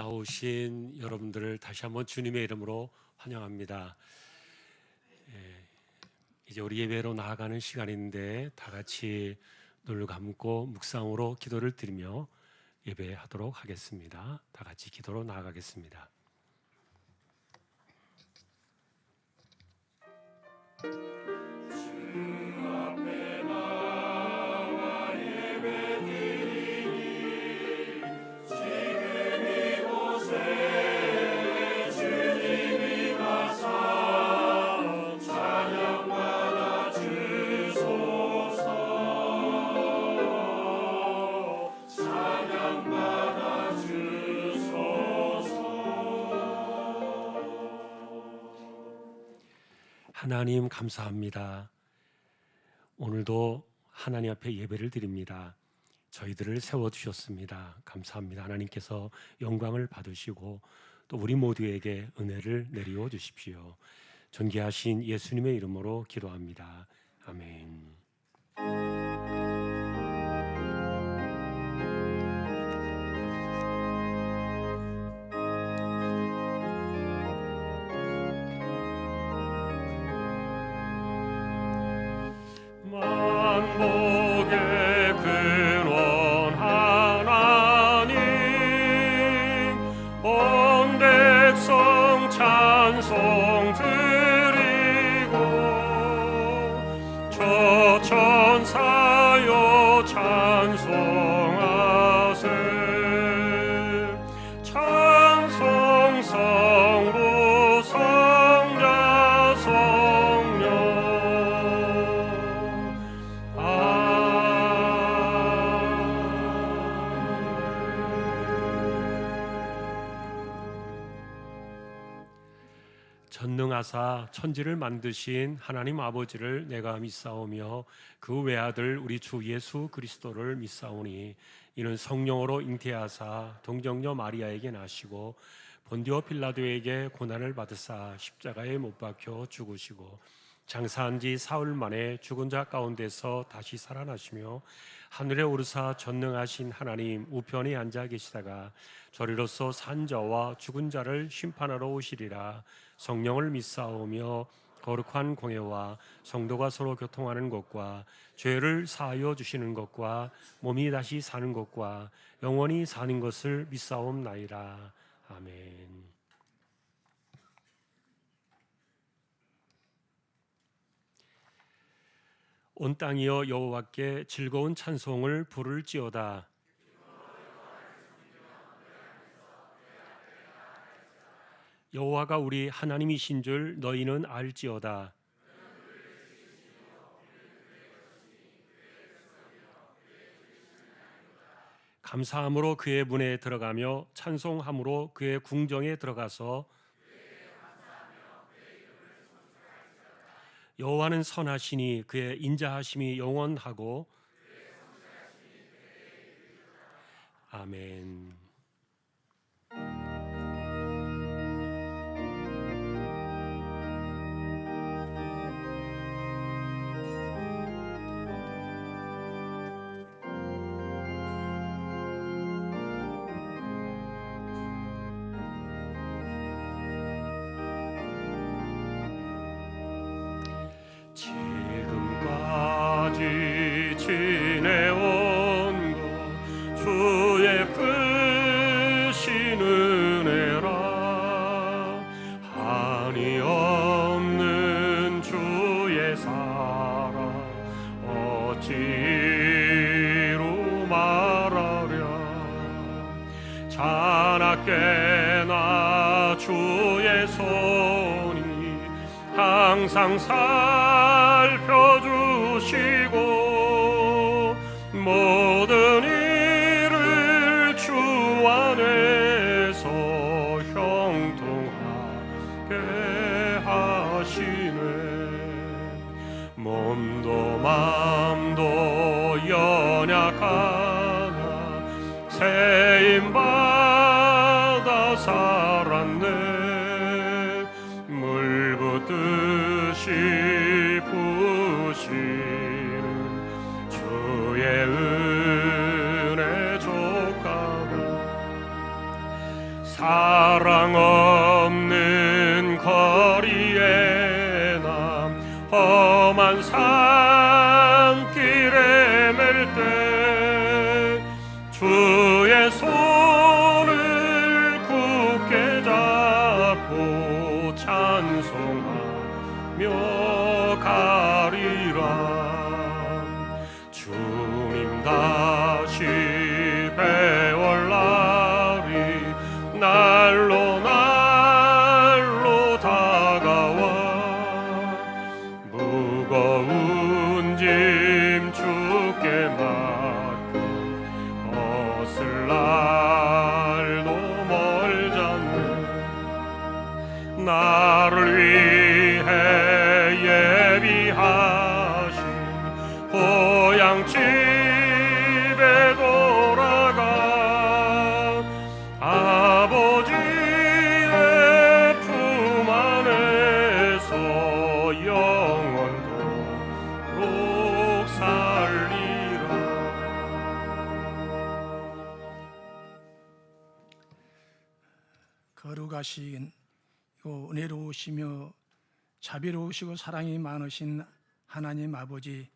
나오신 여러분들을 다시 한번 주님의 이름으로 환영합니다. 이제 우리 예배로 나아가는 시간인데 다 같이 눈을 감고 묵상으로 기도를 드리며 예배하도록 하겠습니다. 다 같이 기도로 나아가겠습니다. 하나님 감사합니다. 오늘도 하나님 앞에 예배를 드립니다. 저희들을 세워주셨습니다. 감사합니다. 하나님께서 영광을 받으시고 또 우리 모두에게 은혜를 내리워 주십시오. 존귀하신 예수님의 이름으로 기도합니다. 아멘. 만복의 근원 하나님, 온 백성 찬송 드리고 저 천사여 찬송하세. 찬송 성부 성자 성령. 전능하사 천지를 만드신 하나님 아버지를 내가 믿사오며 그 외아들 우리 주 예수 그리스도를 믿사오니 이는 성령으로 잉태하사 동정녀 마리아에게 나시고 본디오 빌라도에게 고난을 받으사 십자가에 못 박혀 죽으시고 장사한 지 사흘 만에 죽은 자 가운데서 다시 살아나시며 하늘에 오르사 전능하신 하나님 우편에 앉아 계시다가 저리로서 산 자와 죽은 자를 심판하러 오시리라. 성령을 믿사오며 거룩한 공회와 성도가 서로 교통하는 것과 죄를 사하여 주시는 것과 몸이 다시 사는 것과 영원히 사는 것을 믿사옵나이다. 아멘. 온 땅이여 여호와께 즐거운 찬송을 부를지어다. 여호와가 우리 하나님이신 줄 너희는 알지어다. 감사함으로 그의 문에 들어가며 찬송함으로 그의 궁정에 들어가서 여호와는 선하시니 그의 인자하심이 영원하고. 아멘. 지금까지 지내온 것 주의 크신 은혜라. 한이 없는 주의 사랑 어찌로 말하랴. 자나깨나 주의 손이 항상 살펴주시고 모든 일을 주 안에서 형통하게 하시네. 몸도 맘도 연약하나 세임받아 살았네. 물 붓듯이 부시는 주의 사랑 없는 거리에 남 험한 산길에 맬 때 주의 손을 굳게 잡고 찬송하며 가리라. 주님 다시 배울 날이 날로 날로 다가와 무거운 짐 주께 맡고 벗을 날도 멀잖네. 나를 위해 예비하신 고향 집에 돌아가 아버지의 품 안에서 영원토록 살리라. 거룩하신 은혜로우시며 자비로우시고 사랑이 많으신 하나님 아버지,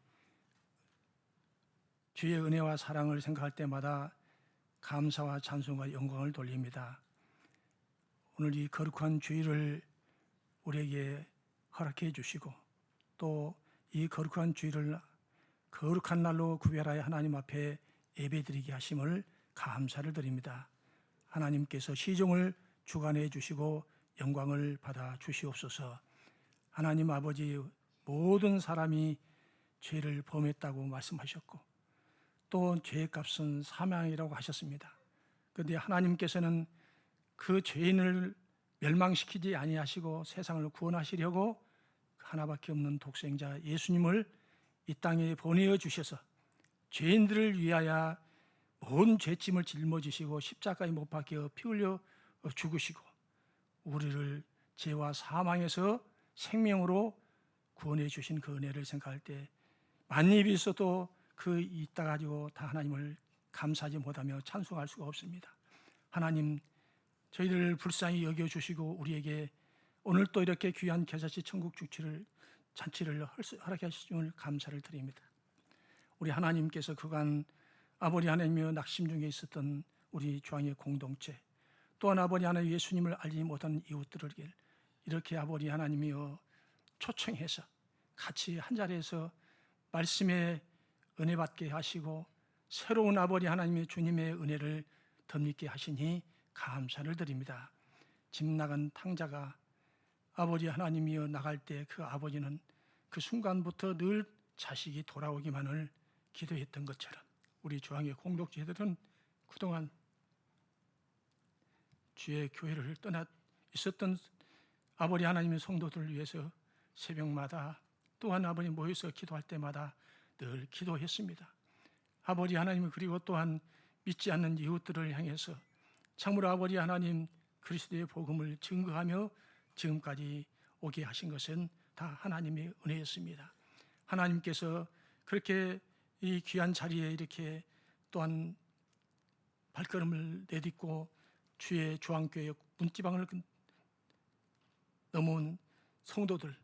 주의 은혜와 사랑을 생각할 때마다 감사와 찬송과 영광을 돌립니다. 오늘 이 거룩한 주일을 우리에게 허락해 주시고 또 이 거룩한 주일을 거룩한 날로 구별하여 하나님 앞에 예배드리게 하심을 감사를 드립니다. 하나님께서 시종을 주관해 주시고 영광을 받아 주시옵소서. 하나님 아버지, 모든 사람이 죄를 범했다고 말씀하셨고 또 죄의 값은 사망이라고 하셨습니다. 그런데 하나님께서는 그 죄인을 멸망시키지 아니하시고 세상을 구원하시려고 하나밖에 없는 독생자 예수님을 이 땅에 보내어 주셔서 죄인들을 위하여 모든 죄짐을 짊어지시고 십자가에 못 박혀 피 흘려 죽으시고 우리를 죄와 사망에서 생명으로 구원해 주신 그 은혜를 생각할 때 만입이 있어도 그 있다 가지고 다 하나님을 감사하지 못하며 찬송할 수가 없습니다. 하나님, 저희들을 불쌍히 여겨주시고 우리에게 오늘 또 이렇게 귀한 겨자씨 천국 잔치를 허락해 주심을 감사를 드립니다. 우리 하나님께서 그간 아버지 하나님의 낙심 중에 있었던 우리 조항의 공동체, 또한 아버지 하나님 예수님을 알지 못한 이웃들에게 이렇게 아버지 하나님이여 초청해서 같이 한자리에서 말씀의 은혜 받게 하시고 새로운 아버지 하나님의 주님의 은혜를 덧입게 하시니 감사를 드립니다. 집 나간 탕자가 아버지 하나님이여 나갈 때 그 아버지는 그 순간부터 늘 자식이 돌아오기만을 기도했던 것처럼 우리 조항의 공동체들은 그동안 주의 교회를 떠나 있었던 아버지 하나님의 성도들을 위해서 새벽마다 또한 아버지 모여서 기도할 때마다 늘 기도했습니다. 아버지 하나님, 그리고 또한 믿지 않는 이웃들을 향해서 참으로 아버지 하나님 그리스도의 복음을 증거하며 지금까지 오게 하신 것은 다 하나님의 은혜였습니다. 하나님께서 그렇게 이 귀한 자리에 이렇게 또한 발걸음을 내딛고 주의 조항교회 문지방을 넘어온 성도들,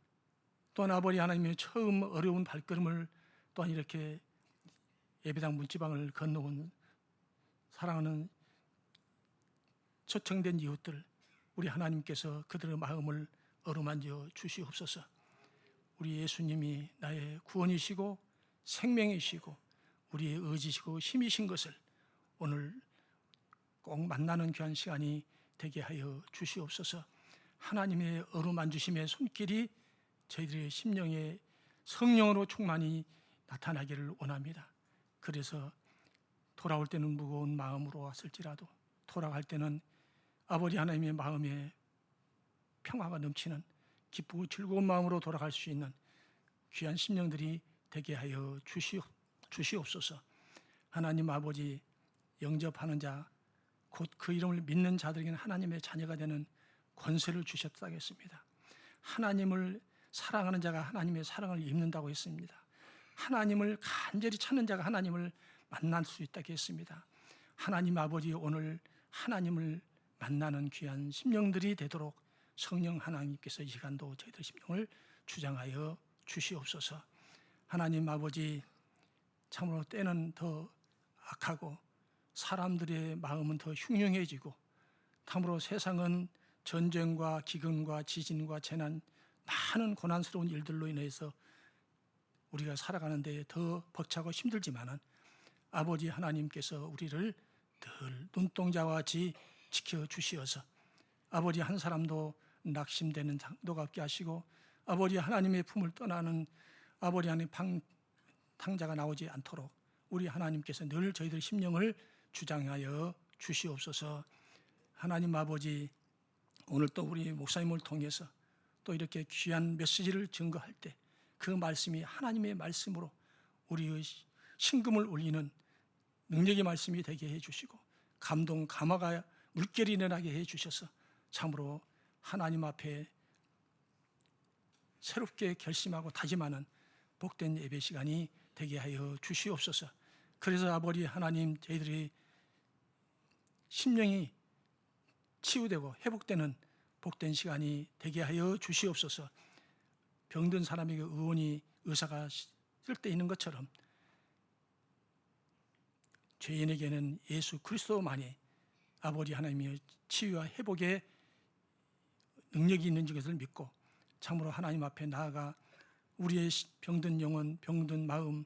또한 아버지 하나님의 처음 어려운 발걸음을 또한 이렇게 예배당 문지방을 건너온 사랑하는 초청된 이웃들, 우리 하나님께서 그들의 마음을 어루만져 주시옵소서. 우리 예수님이 나의 구원이시고 생명이시고 우리의 의지시고 힘이신 것을 오늘 꼭 만나는 귀한 시간이 되게 하여 주시옵소서. 하나님의 어루만주심의 손길이 저희들의 심령에 성령으로 충만히 나타나기를 원합니다. 그래서 돌아올 때는 무거운 마음으로 왔을지라도 돌아갈 때는 아버지 하나님의 마음에 평화가 넘치는 기쁘고 즐거운 마음으로 돌아갈 수 있는 귀한 심령들이 되게 하여 주시옵소서. 하나님 아버지, 영접하는 자, 곧 그 이름을 믿는 자들에게는 하나님의 자녀가 되는 권세를 주셨다고 했습니다. 하나님을 사랑하는 자가 하나님의 사랑을 입는다고 했습니다. 하나님을 간절히 찾는 자가 하나님을 만날 수 있다고 했습니다. 하나님 아버지, 오늘 하나님을 만나는 귀한 심령들이 되도록 성령 하나님께서 이 시간도 저희들 심령을 주장하여 주시옵소서. 하나님 아버지, 참으로 때는 더 악하고 사람들의 마음은 더 흉흉해지고, 참으로 세상은 전쟁과 기근과 지진과 재난, 많은 고난스러운 일들로 인해서 우리가 살아가는 데 더 벅차고 힘들지만은 아버지 하나님께서 우리를 늘 눈동자와 같이 지켜주시어서 아버지 한 사람도 낙심되는 상도가 없게 하시고, 아버지 하나님의 품을 떠나는 아버지 하나님 탕자가 나오지 않도록 우리 하나님께서 늘 저희들 심령을 주장하여 주시옵소서. 하나님 아버지, 오늘 또 우리 목사님을 통해서 또 이렇게 귀한 메시지를 증거할 때 그 말씀이 하나님의 말씀으로 우리의 심금을 울리는 능력의 말씀이 되게 해주시고, 감동 감화가 물결이 일어나게 해주셔서 참으로 하나님 앞에 새롭게 결심하고 다짐하는 복된 예배 시간이 되게 하여 주시옵소서. 그래서 아버지 하나님, 저희들이 심령이 치유되고 회복되는 복된 시간이 되게 하여 주시옵소서. 병든 사람에게 의사가 쓸데 있는 것처럼 죄인에게는 예수 그리스도만이 아버지 하나님의 치유와 회복의 능력이 있는 것을 믿고 참으로 하나님 앞에 나아가 우리의 병든 영혼, 병든 마음,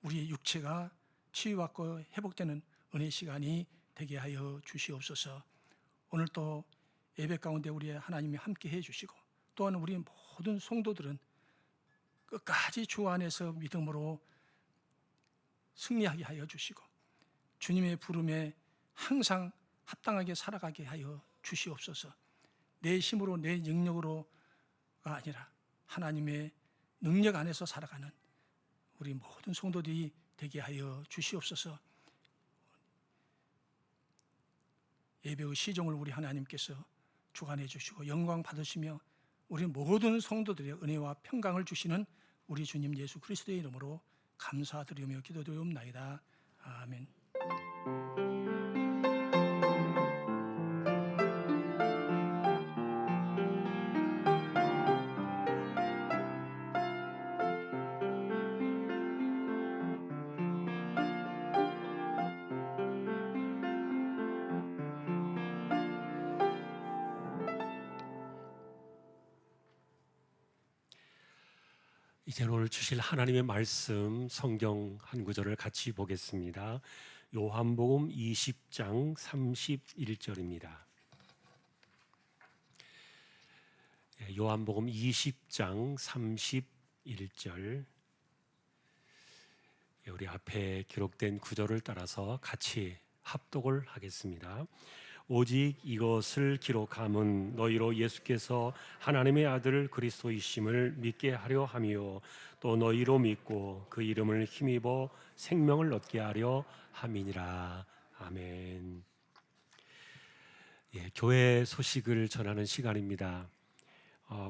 우리의 육체가 치유받고 회복되는 은혜 시간이 되게 하여 주시옵소서. 오늘 또 예배 가운데 우리 하나님이 함께 해주시고, 또한 우리 모든 성도들은 끝까지 주 안에서 믿음으로 승리하게 하여 주시고 주님의 부름에 항상 합당하게 살아가게 하여 주시옵소서. 내 힘으로 내 능력으로가 아니라 하나님의 능력 안에서 살아가는 우리 모든 성도들이 되게 하여 주시옵소서. 예배의 시종을 우리 하나님께서 주관해 주시고 영광 받으시며 우리 모든 성도들의 은혜와 평강을 주시는 우리 주님 예수 그리스도의 이름으로 감사드리며 기도드리옵나이다. 아멘. 이제 오늘 주실 하나님의 말씀 성경 한 구절을 같이 보겠습니다. 요한복음 20장 31절입니다. 요한복음 20장 31절, 우리 앞에 기록된 구절을 따라서 같이 합독을 하겠습니다. 오직 이것을 기록함은 너희로 예수께서 하나님의 아들 그리스도이심을 믿게 하려 함이요 또 너희로 믿고 그 이름을 힘입어 생명을 얻게 하려 함이니라. 아멘. 교회 소식을 전하는 시간입니다.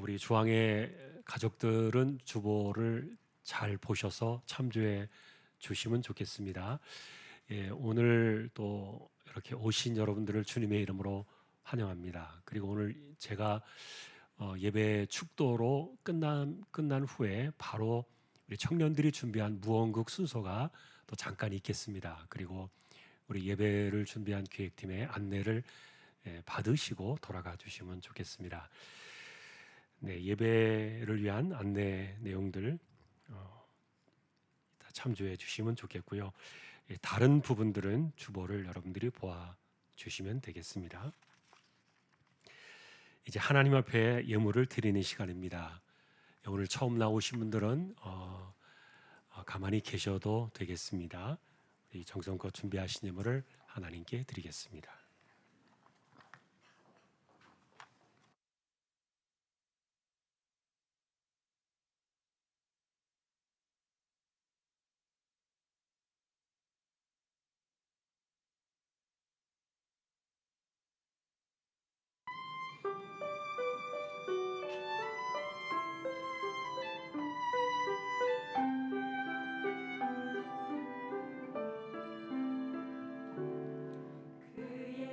우리 주황의 가족들은 주보를 잘 보셔서 참조해 주시면 좋겠습니다. 오늘 또 이렇게 오신 여러분들을 주님의 이름으로 환영합니다. 그리고 오늘 제가 예배 축도로 끝난 후에 바로 우리 청년들이 준비한 무언극 순서가 또 잠깐 있겠습니다. 그리고 우리 예배를 준비한 기획팀의 안내를 받으시고 돌아가 주시면 좋겠습니다. 네, 예배를 위한 안내 내용들 참조해 주시면 좋겠고요. 다른 부분들은 주보를 여러분들이 보아 주시면 되겠습니다. 이제 하나님 앞에 예물을 드리는 시간입니다. 오늘 처음 나오신 분들은 가만히 계셔도 되겠습니다. 우리 정성껏 준비하신 예물을 하나님께 드리겠습니다. 그의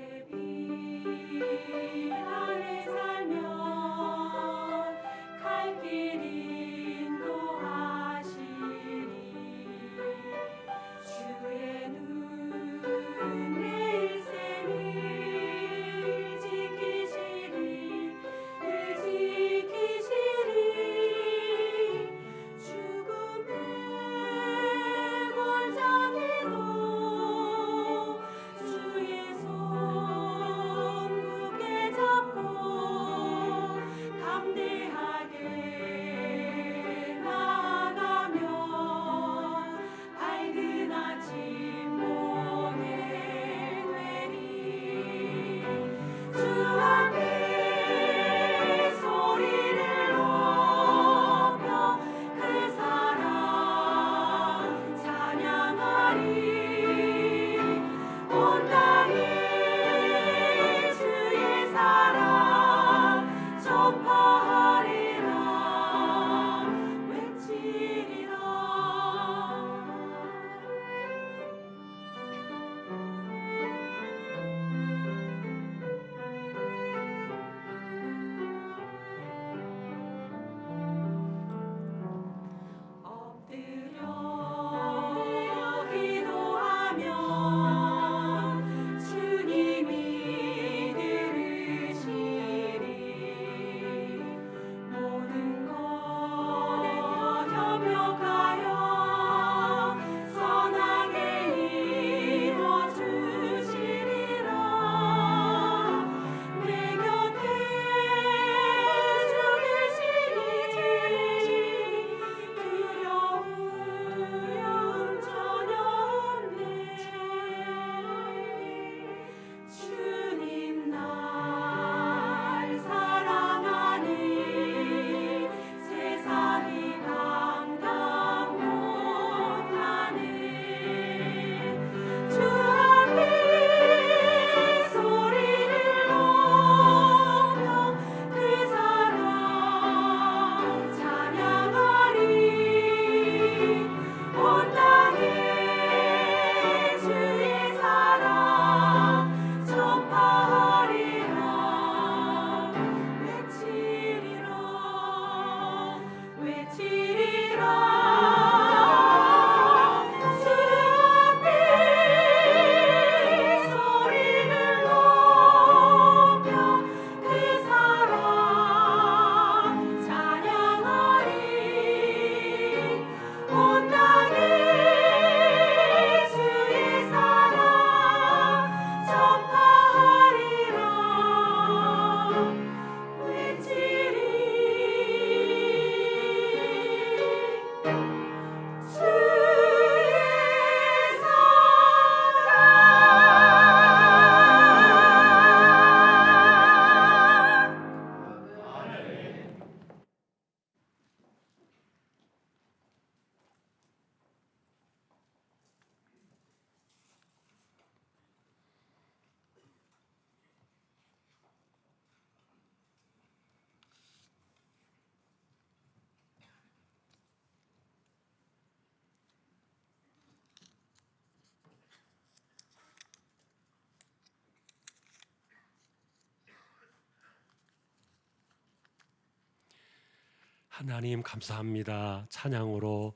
하나님 감사합니다. 찬양으로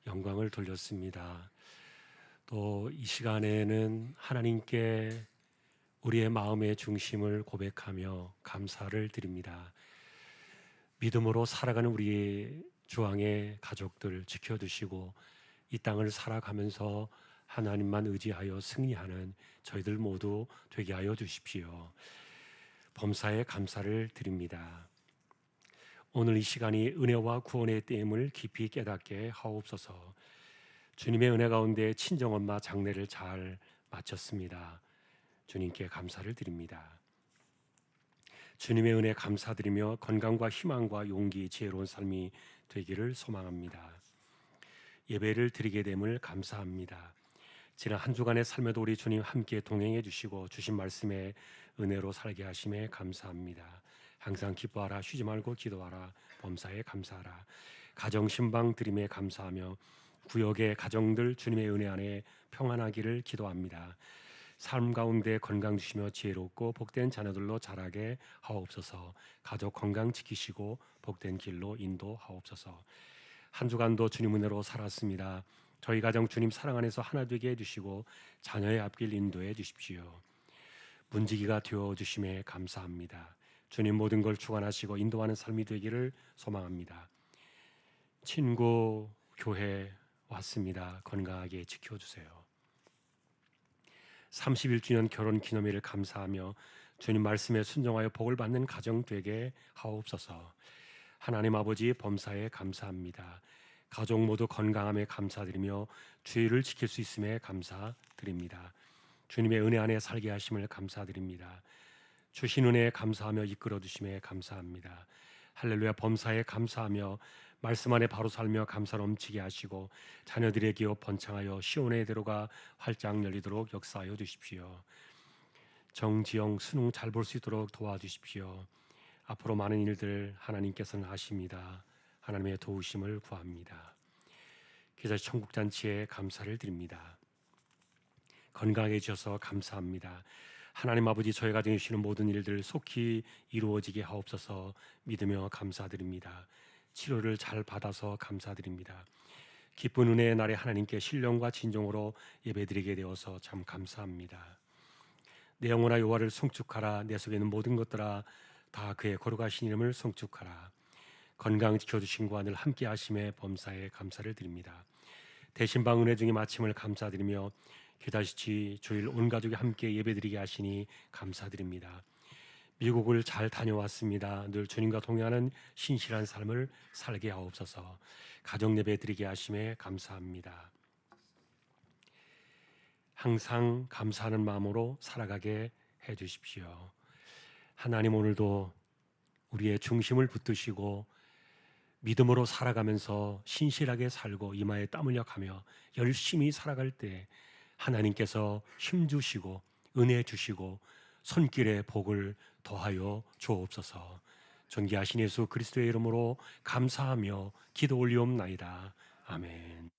영광을 돌렸습니다. 또 이 시간에는 하나님께 우리의 마음의 중심을 고백하며 감사를 드립니다. 믿음으로 살아가는 우리 주왕의 가족들 지켜주시고 이 땅을 살아가면서 하나님만 의지하여 승리하는 저희들 모두 되게 하여 주십시오. 범사에 감사를 드립니다. 오늘 이 시간이 은혜와 구원의 때임을 깊이 깨닫게 하옵소서. 주님의 은혜 가운데 친정엄마 장례를 잘 마쳤습니다. 주님께 감사를 드립니다. 주님의 은혜 감사드리며 건강과 희망과 용기, 지혜로운 삶이 되기를 소망합니다. 예배를 드리게 됨을 감사합니다. 지난 한 주간의 삶에도 우리 주님 함께 동행해 주시고 주신 말씀에 은혜로 살게 하심에 감사합니다. 항상 기뻐하라, 쉬지 말고 기도하라, 범사에 감사하라. 가정 신방 드림에 감사하며 구역의 가정들 주님의 은혜 안에 평안하기를 기도합니다. 삶 가운데 건강 주시며 지혜롭고 복된 자녀들로 자라게 하옵소서. 가족 건강 지키시고 복된 길로 인도하옵소서. 한 주간도 주님 은혜로 살았습니다. 저희 가정 주님 사랑 안에서 하나 되게 해주시고 자녀의 앞길 인도해 주십시오. 문지기가 되어 주심에 감사합니다. 주님 모든 걸 주관하시고 인도하는 삶이 되기를 소망합니다. 친구 교회 왔습니다. 건강하게 지켜주세요. 31주년 결혼 기념일을 감사하며 주님 말씀에 순종하여 복을 받는 가정 되게 하옵소서. 하나님 아버지 범사에 감사합니다. 가족 모두 건강함에 감사드리며 주의를 지킬 수 있음에 감사드립니다. 주님의 은혜 안에 살게 하심을 감사드립니다. 주신 은혜에 감사하며 이끌어 주심에 감사합니다. 할렐루야. 범사에 감사하며 말씀 안에 바로 살며 감사 넘치게 하시고 자녀들의 기업 번창하여 시온의 대로가 활짝 열리도록 역사하여 주십시오. 정지영 수능 잘 볼 수 있도록 도와주십시오. 앞으로 많은 일들 하나님께서는 하십니다. 하나님의 도우심을 구합니다. 기자 천국잔치에 감사를 드립니다. 건강해 주셔서 감사합니다. 하나님 아버지 저희 가정에 주시는 모든 일들 속히 이루어지게 하옵소서. 믿으며 감사드립니다. 치료를 잘 받아서 감사드립니다. 기쁜 은혜의 날에 하나님께 신령과 진정으로 예배드리게 되어서 참 감사합니다. 내 영혼아 여호와를 송축하라. 내 속에 있는 모든 것들아 다 그의 거룩하신 이름을 송축하라. 건강 지켜주신 과 늘 함께 하심에 범사에 감사를 드립니다. 대신방 은혜 중에 마침을 감사드리며 기다시치 주일 온 가족이 함께 예배드리게 하시니 감사드립니다. 미국을 잘 다녀왔습니다. 늘 주님과 동행하는 신실한 삶을 살게 하옵소서. 가정 예배 드리게 하심에 감사합니다. 항상 감사하는 마음으로 살아가게 해주십시오. 하나님 오늘도 우리의 중심을 붙드시고 믿음으로 살아가면서 신실하게 살고 이마에 땀 흘려 가며 열심히 살아갈 때 하나님께서 힘 주시고 은혜 주시고 손길에 복을 더하여 주옵소서. 존귀하신 예수 그리스도의 이름으로 감사하며 기도 올리옵나이다. 아멘.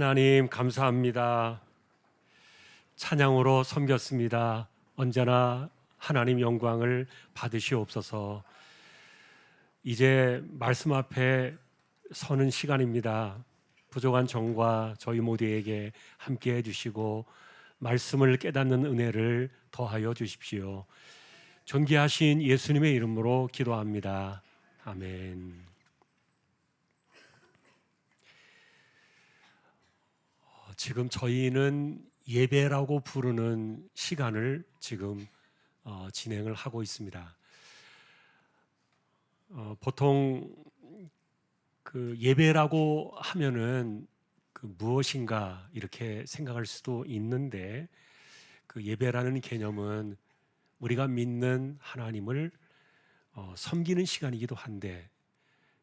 하나님 감사합니다. 찬양으로 섬겼습니다. 언제나 하나님 영광을 받으시옵소서. 이제 말씀 앞에 서는 시간입니다. 부족한 정과 저희 모두에게 함께 해주시고 말씀을 깨닫는 은혜를 더하여 주십시오. 존귀하신 예수님의 이름으로 기도합니다. 아멘. 지금 저희는 예배라고 부르는 시간을 지금 진행을 하고 있습니다. 보통 그 예배라고 하면은 그 무엇인가 이렇게 생각할 수도 있는데, 그 예배라는 개념은 우리가 믿는 하나님을 섬기는 시간이기도 한데,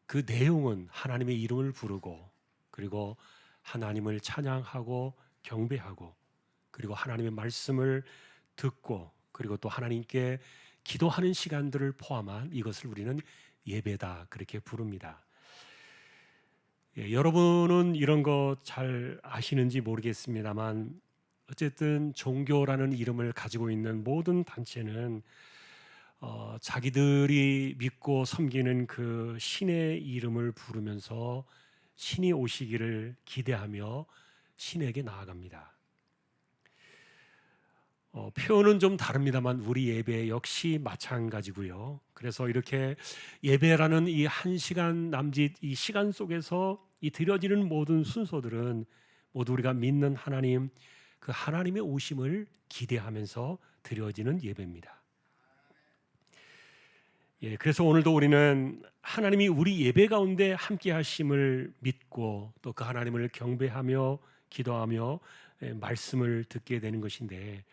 그 내용은 하나님의 이름을 부르고 그리고 하나님을 찬양하고 경배하고 그리고 하나님의 말씀을 듣고 그리고 또 하나님께 기도하는 시간들을 포함한 이것을 우리는 예배다 그렇게 부릅니다. 여러분은 이런 거 잘 아시는지 모르겠습니다만, 어쨌든 종교라는 이름을 가지고 있는 모든 단체는 자기들이 믿고 섬기는 그 신의 이름을 부르면서 신이 오시기를 기대하며 신에게 나아갑니다. 표현은 좀 다릅니다만 우리 예배 역시 마찬가지고요. 그래서 이렇게 예배라는 이 1시간 남짓 이 시간 속에서 이 드려지는 모든 순서들은 모두 우리가 믿는 하나님, 그 하나님의 오심을 기대하면서 드려지는 예배입니다. 그래서 오늘도 우리는 하나님이 우리 예배 가운데 함께 하심을 믿고 또 그 하나님을 경배하며 기도하며 말씀을 듣게 되는 것인데,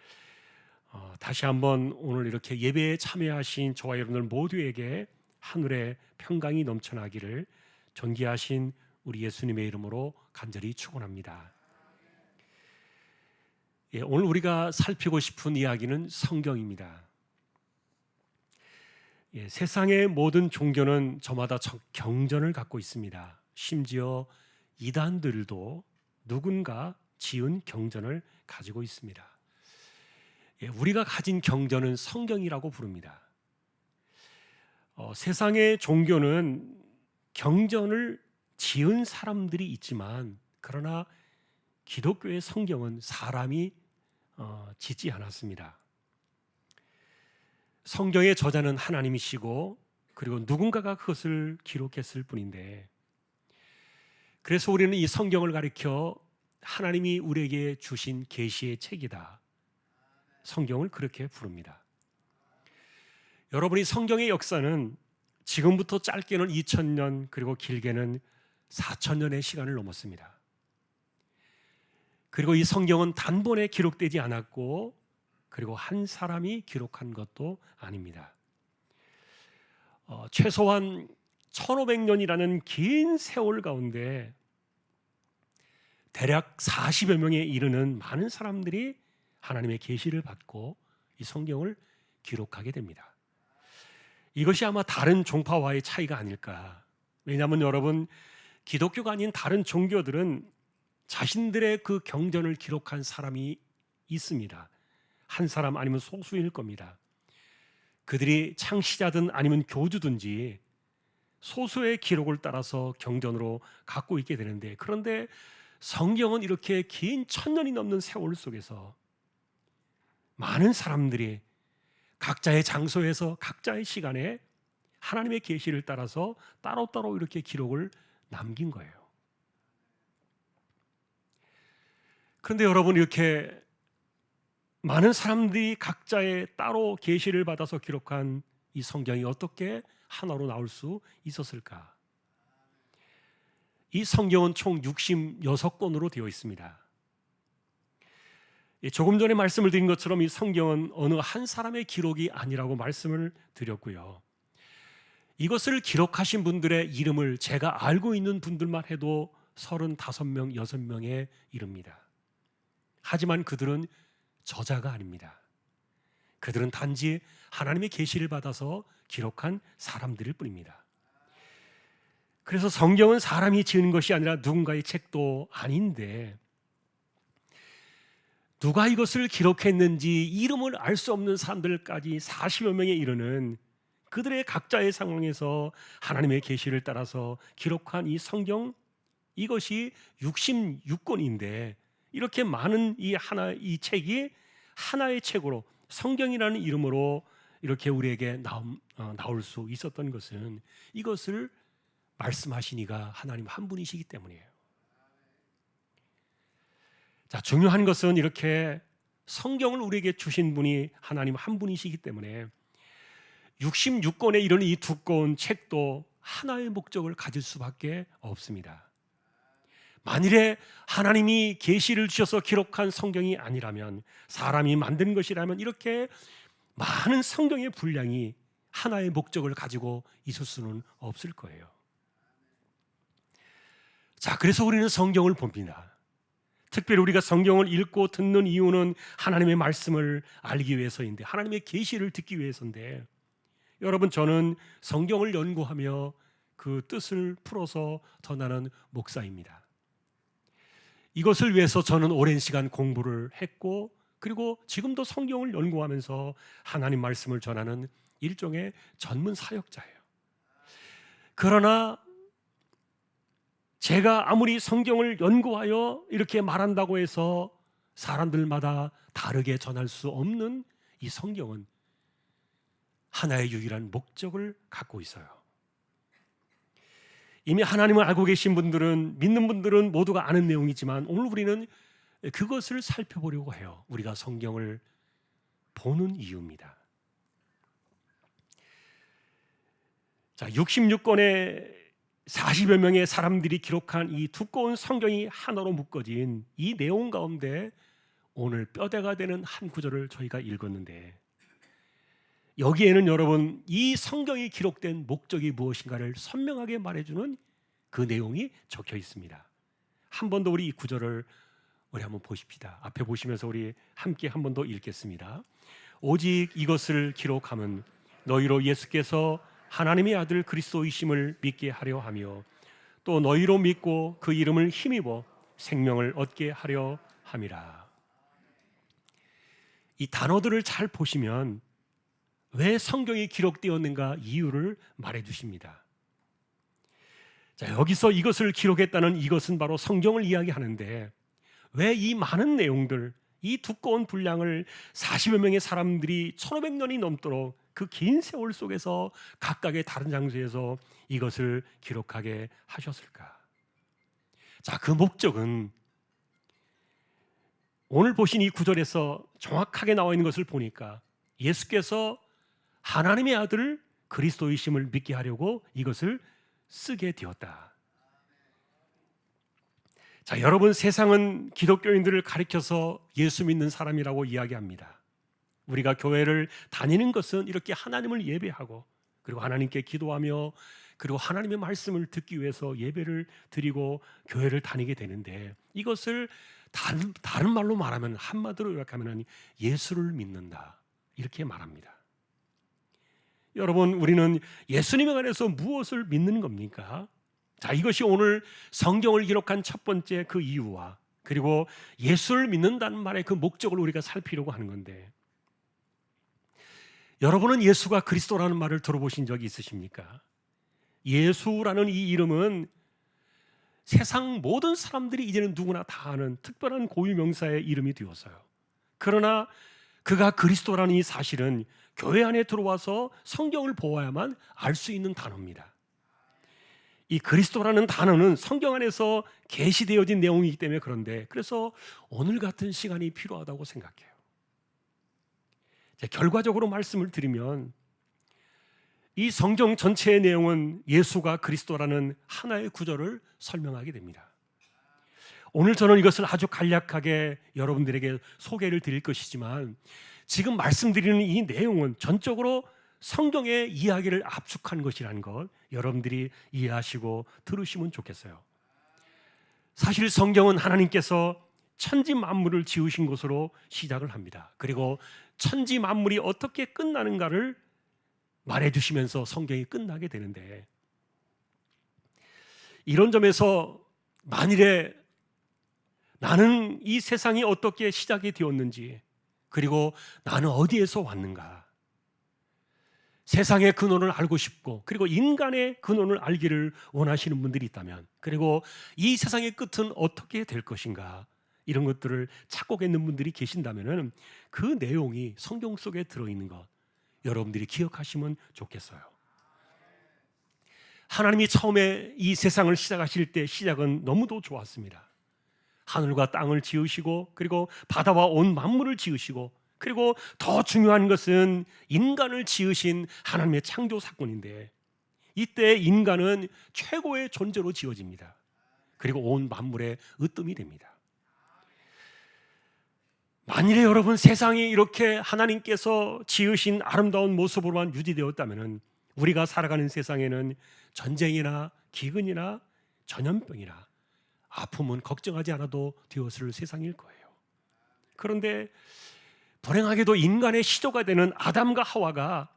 다시 한번 오늘 이렇게 예배에 참여하신 저와 여러분들 모두에게 하늘의 평강이 넘쳐나기를 존귀하신 우리 예수님의 이름으로 간절히 축원합니다. 오늘 우리가 살피고 싶은 이야기는 성경입니다. 세상의 모든 종교는 저마다 경전을 갖고 있습니다. 심지어 이단들도 누군가 지은 경전을 가지고 있습니다. 우리가 가진 경전은 성경이라고 부릅니다. 세상의 종교는 경전을 지은 사람들이 있지만, 그러나 기독교의 성경은 사람이 짓지 않았습니다. 성경의 저자는 하나님이시고 그리고 누군가가 그것을 기록했을 뿐인데, 그래서 우리는 이 성경을 가리켜 하나님이 우리에게 주신 계시의 책이다, 성경을 그렇게 부릅니다. 여러분이 성경의 역사는 지금부터 짧게는 2000년 그리고 길게는 4000년의 시간을 넘었습니다. 그리고 이 성경은 단번에 기록되지 않았고 그리고 한 사람이 기록한 것도 아닙니다. 최소한 1500년이라는 긴 세월 가운데 대략 40여 명에 이르는 많은 사람들이 하나님의 계시를 받고 이 성경을 기록하게 됩니다. 이것이 아마 다른 종파와의 차이가 아닐까. 왜냐하면 여러분, 기독교가 아닌 다른 종교들은 자신들의 그 경전을 기록한 사람이 있습니다. 한 사람 아니면 소수일 겁니다. 그들이 창시자든 아니면 교주든지 소수의 기록을 따라서 경전으로 갖고 있게 되는데, 그런데 성경은 이렇게 긴 1000년이 넘는 세월 속에서 많은 사람들이 각자의 장소에서 각자의 시간에 하나님의 계시를 따라서 따로따로 이렇게 기록을 남긴 거예요. 그런데 여러분, 이렇게 많은 사람들이 각자의 따로 계시를 받아서 기록한 이 성경이 어떻게 하나로 나올 수 있었을까? 이 성경은 총 66권으로 되어 있습니다. 조금 전에 말씀을 드린 것처럼 이 성경은 어느 한 사람의 기록이 아니라고 말씀을 드렸고요. 이것을 기록하신 분들의 이름을 제가 알고 있는 분들만 해도 35명, 6명에 이릅니다. 하지만 그들은 저자가 아닙니다. 그들은 단지 하나님의 계시를 받아서 기록한 사람들일 뿐입니다. 그래서 성경은 사람이 지은 것이 아니라 누군가의 책도 아닌데 누가 이것을 기록했는지 이름을 알 수 없는 사람들까지 40여 명에 이르는 그들의 각자의 상황에서 하나님의 계시를 따라서 기록한 이 성경, 이것이 66권인데 이렇게 많은 이 책이 하나의 책으로 성경이라는 이름으로 이렇게 우리에게 나올 수 있었던 것은 이것을 말씀하신 이가 하나님 한 분이시기 때문이에요. 자, 중요한 것은 이렇게 성경을 우리에게 주신 분이 하나님 한 분이시기 때문에 66권에 이르는 이 두꺼운 책도 하나의 목적을 가질 수밖에 없습니다. 만일에 하나님이 계시를 주셔서 기록한 성경이 아니라면, 사람이 만든 것이라면 이렇게 많은 성경의 분량이 하나의 목적을 가지고 있을 수는 없을 거예요. 자, 그래서 우리는 성경을 봅니다. 특별히 우리가 성경을 읽고 듣는 이유는 하나님의 말씀을 알기 위해서인데, 하나님의 계시를 듣기 위해서인데, 여러분, 저는 성경을 연구하며 그 뜻을 풀어서 전하는 목사입니다. 이것을 위해서 저는 오랜 시간 공부를 했고, 그리고 지금도 성경을 연구하면서 하나님 말씀을 전하는 일종의 전문 사역자예요. 그러나 제가 아무리 성경을 연구하여 이렇게 말한다고 해서 사람들마다 다르게 전할 수 없는 이 성경은 하나의 유일한 목적을 갖고 있어요. 이미 하나님을 알고 계신 분들은, 믿는 분들은 모두가 아는 내용이지만 오늘 우리는 그것을 살펴보려고 해요. 우리가 성경을 보는 이유입니다. 자, 66권의 40여 명의 사람들이 기록한 이 두꺼운 성경이 하나로 묶어진 이 내용 가운데 오늘 뼈대가 되는 한 구절을 저희가 읽었는데, 여기에는 여러분, 이 성경이 기록된 목적이 무엇인가를 선명하게 말해주는 그 내용이 적혀 있습니다. 한 번 더 우리 이 구절을 우리 한번 보십시다. 앞에 보시면서 우리 함께 한 번 더 읽겠습니다. 오직 이것을 기록함은 너희로 예수께서 하나님의 아들 그리스도이심을 믿게 하려 하며 또 너희로 믿고 그 이름을 힘입어 생명을 얻게 하려 함이라. 이 단어들을 잘 보시면 왜 성경이 기록되었는가 이유를 말해 주십니다. 자, 여기서 이것을 기록했다는 이것은 바로 성경을 이야기하는데, 왜 이 많은 내용들, 이 두꺼운 분량을 40여 명의 사람들이 1500년이 넘도록 그 긴 세월 속에서 각각의 다른 장소에서 이것을 기록하게 하셨을까? 자, 그 목적은 오늘 보신 이 구절에서 정확하게 나와 있는 것을 보니까 예수께서 하나님의 아들 그리스도이심을 믿게 하려고 이것을 쓰게 되었다. 자, 여러분, 세상은 기독교인들을 가리켜서 예수 믿는 사람이라고 이야기합니다. 우리가 교회를 다니는 것은 이렇게 하나님을 예배하고 그리고 하나님께 기도하며 그리고 하나님의 말씀을 듣기 위해서 예배를 드리고 교회를 다니게 되는데, 이것을 다른 말로 말하면, 한마디로 요약하면 예수를 믿는다, 이렇게 말합니다. 여러분, 우리는 예수님에 관해서 무엇을 믿는 겁니까? 자, 이것이 오늘 성경을 기록한 첫 번째 그 이유와 그리고 예수를 믿는다는 말의 그 목적을 우리가 살피려고 하는 건데, 여러분은 예수가 그리스도라는 말을 들어보신 적이 있으십니까? 예수라는 이 이름은 세상 모든 사람들이 이제는 누구나 다 아는 특별한 고유명사의 이름이 되었어요. 그러나 그가 그리스도라는 이 사실은 교회 안에 들어와서 성경을 보아야만 알 수 있는 단어입니다. 이 그리스도라는 단어는 성경 안에서 계시되어진 내용이기 때문에 그런데, 그래서 오늘 같은 시간이 필요하다고 생각해요. 결과적으로 말씀을 드리면 이 성경 전체의 내용은 예수가 그리스도라는 하나의 구절을 설명하게 됩니다. 오늘 저는 이것을 아주 간략하게 여러분들에게 소개를 드릴 것이지만, 지금 말씀드리는 이 내용은 전적으로 성경의 이야기를 압축한 것이라는 것 여러분들이 이해하시고 들으시면 좋겠어요. 사실 성경은 하나님께서 천지 만물을 지으신 것으로 시작을 합니다. 그리고 천지 만물이 어떻게 끝나는가를 말해 주시면서 성경이 끝나게 되는데, 이런 점에서 만일에 나는 이 세상이 어떻게 시작이 되었는지, 그리고 나는 어디에서 왔는가, 세상의 근원을 알고 싶고, 그리고 인간의 근원을 알기를 원하시는 분들이 있다면, 그리고 이 세상의 끝은 어떻게 될 것인가, 이런 것들을 찾고 있는 분들이 계신다면 그 내용이 성경 속에 들어있는 것 여러분들이 기억하시면 좋겠어요. 하나님이 처음에 이 세상을 시작하실 때 시작은 너무도 좋았습니다. 하늘과 땅을 지으시고, 그리고 바다와 온 만물을 지으시고, 그리고 더 중요한 것은 인간을 지으신 하나님의 창조 사건인데, 이때 인간은 최고의 존재로 지어집니다. 그리고 온 만물의 으뜸이 됩니다. 만일에 여러분 세상이 이렇게 하나님께서 지으신 아름다운 모습으로만 유지되었다면 우리가 살아가는 세상에는 전쟁이나 기근이나 전염병이나 아픔은 걱정하지 않아도 되었을 세상일 거예요. 그런데 불행하게도 인간의 시조가 되는 아담과 하와가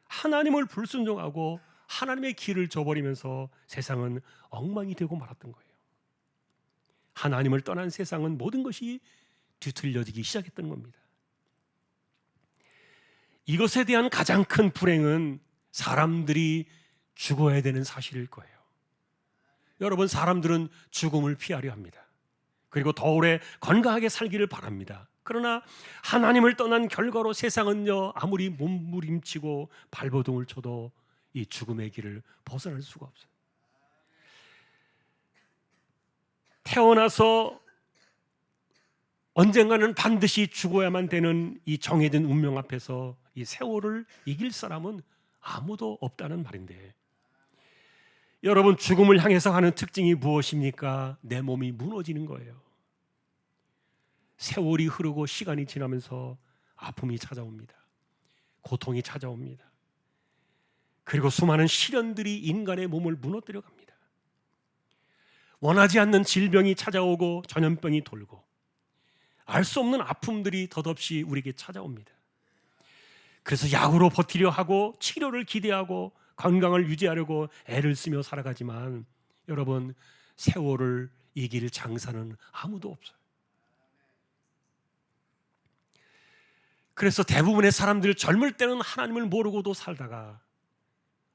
하나님을 불순종하고 하나님의 길을 저버리면서 세상은 엉망이 되고 말았던 거예요. 하나님을 떠난 세상은 모든 것이 뒤틀려지기 시작했던 겁니다. 이것에 대한 가장 큰 불행은 사람들이 죽어야 되는 사실일 거예요. 여러분, 사람들은 죽음을 피하려 합니다. 그리고 더 오래 건강하게 살기를 바랍니다. 그러나 하나님을 떠난 결과로 세상은요, 아무리 몸부림치고 발버둥을 쳐도 이 죽음의 길을 벗어날 수가 없어요. 태어나서 언젠가는 반드시 죽어야만 되는 이 정해진 운명 앞에서 이 세월을 이길 사람은 아무도 없다는 말인데, 여러분, 죽음을 향해서 하는 특징이 무엇입니까? 내 몸이 무너지는 거예요. 세월이 흐르고 시간이 지나면서 아픔이 찾아옵니다. 고통이 찾아옵니다. 그리고 수많은 시련들이 인간의 몸을 무너뜨려 갑니다. 원하지 않는 질병이 찾아오고 전염병이 돌고 알 수 없는 아픔들이 덧없이 우리에게 찾아옵니다. 그래서 약으로 버티려 하고 치료를 기대하고 건강을 유지하려고 애를 쓰며 살아가지만 여러분, 세월을 이길 장사는 아무도 없어요. 그래서 대부분의 사람들 젊을 때는 하나님을 모르고도 살다가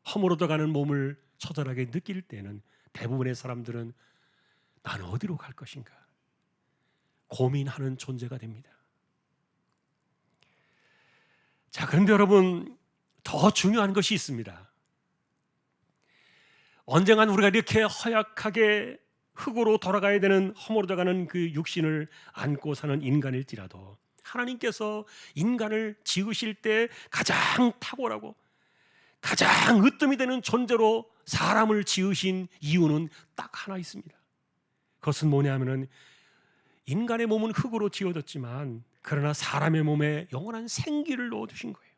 허물어져가는 몸을 처절하게 느낄 때는 대부분의 사람들은 나는 어디로 갈 것인가 고민하는 존재가 됩니다. 자, 그런데 여러분, 더 중요한 것이 있습니다. 언젠간 우리가 이렇게 허약하게 흙으로 돌아가야 되는 허물어져가는 그 육신을 안고 사는 인간일지라도 하나님께서 인간을 지으실 때 가장 탁월하고 가장 으뜸이 되는 존재로 사람을 지으신 이유는 딱 하나 있습니다. 그것은 뭐냐면은 인간의 몸은 흙으로 지어졌지만 그러나 사람의 몸에 영원한 생기를 넣어두신 거예요.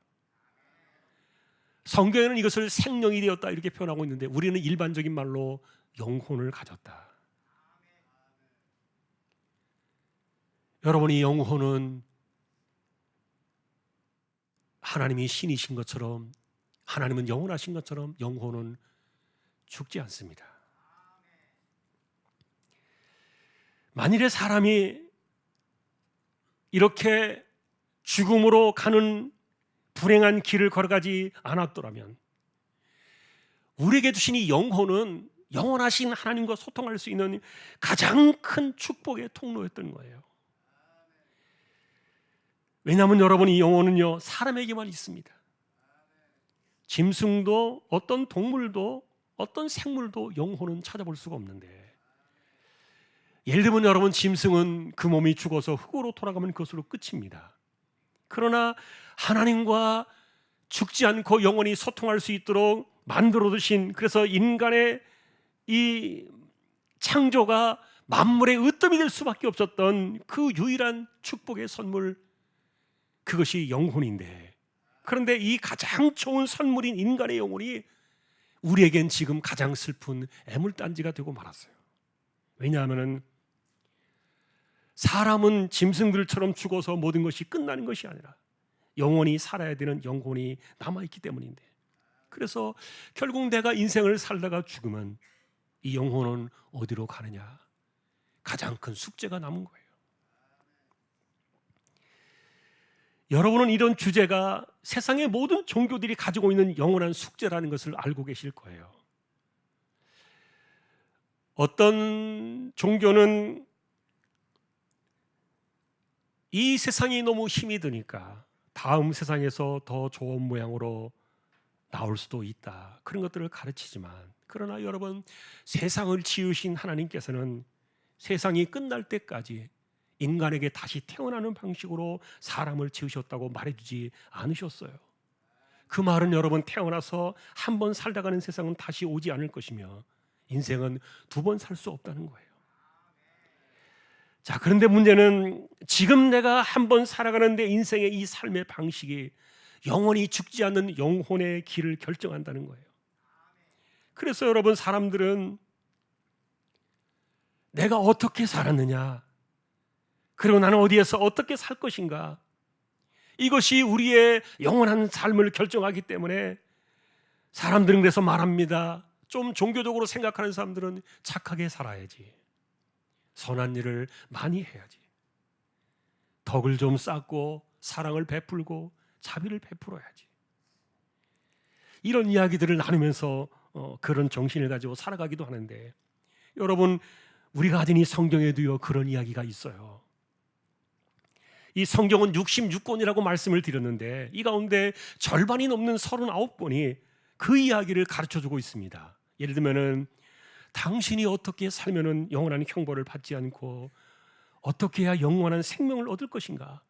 성경에는 이것을 생명이 되었다 이렇게 표현하고 있는데 우리는 일반적인 말로 영혼을 가졌다. 여러분이 영혼은 하나님이 신이신 것처럼, 하나님은 영원하신 것처럼 영혼은 죽지 않습니다. 만일에 사람이 이렇게 죽음으로 가는 불행한 길을 걸어가지 않았더라면 우리에게 주신 이 영혼은 영원하신 하나님과 소통할 수 있는 가장 큰 축복의 통로였던 거예요. 왜냐하면 여러분, 이 영혼은요 사람에게만 있습니다. 짐승도 어떤 동물도 어떤 생물도 영혼은 찾아볼 수가 없는데, 예를 들면 여러분, 짐승은 그 몸이 죽어서 흙으로 돌아가면 그것으로 끝입니다. 그러나 하나님과 죽지 않고 영원히 소통할 수 있도록 만들어 두신, 그래서 인간의 이 창조가 만물의 으뜸이 될 수밖에 없었던 그 유일한 축복의 선물, 그것이 영혼인데, 그런데 이 가장 좋은 선물인 인간의 영혼이 우리에겐 지금 가장 슬픈 애물단지가 되고 말았어요. 왜냐하면 사람은 짐승들처럼 죽어서 모든 것이 끝나는 것이 아니라 영원히 살아야 되는 영혼이 남아있기 때문인데, 그래서 결국 내가 인생을 살다가 죽으면 이 영혼은 어디로 가느냐? 가장 큰 숙제가 남은 거예요. 여러분은 이런 주제가 세상의 모든 종교들이 가지고 있는 영원한 숙제라는 것을 알고 계실 거예요. 어떤 종교는 이 세상이 너무 힘이 드니까 다음 세상에서 더 좋은 모양으로 나올 수도 있다, 그런 것들을 가르치지만, 그러나 여러분, 세상을 지으신 하나님께서는 세상이 끝날 때까지 인간에게 다시 태어나는 방식으로 사람을 지으셨다고 말해주지 않으셨어요. 그 말은 여러분, 태어나서 한 번 살다가는 세상은 다시 오지 않을 것이며 인생은 두 번 살 수 없다는 거예요. 자, 그런데 문제는 지금 내가 한 번 살아가는 내 인생의 이 삶의 방식이 영원히 죽지 않는 영혼의 길을 결정한다는 거예요. 그래서 여러분, 사람들은 내가 어떻게 살았느냐, 그리고 나는 어디에서 어떻게 살 것인가, 이것이 우리의 영원한 삶을 결정하기 때문에 사람들은 그래서 말합니다. 좀 종교적으로 생각하는 사람들은 착하게 살아야지, 선한 일을 많이 해야지, 덕을 좀 쌓고 사랑을 베풀고 자비를 베풀어야지, 이런 이야기들을 나누면서 그런 정신을 가지고 살아가기도 하는데, 여러분, 우리가 가진 이 성경에도요 그런 이야기가 있어요. 이 성경은 66권이라고 말씀을 드렸는데 이 가운데 절반이 넘는 39권이 그 이야기를 가르쳐주고 있습니다. 예를 들면은 당신이 어떻게 살면은 영원한 형벌을 받지 않고 어떻게 해야 영원한 생명을 얻을 것인가,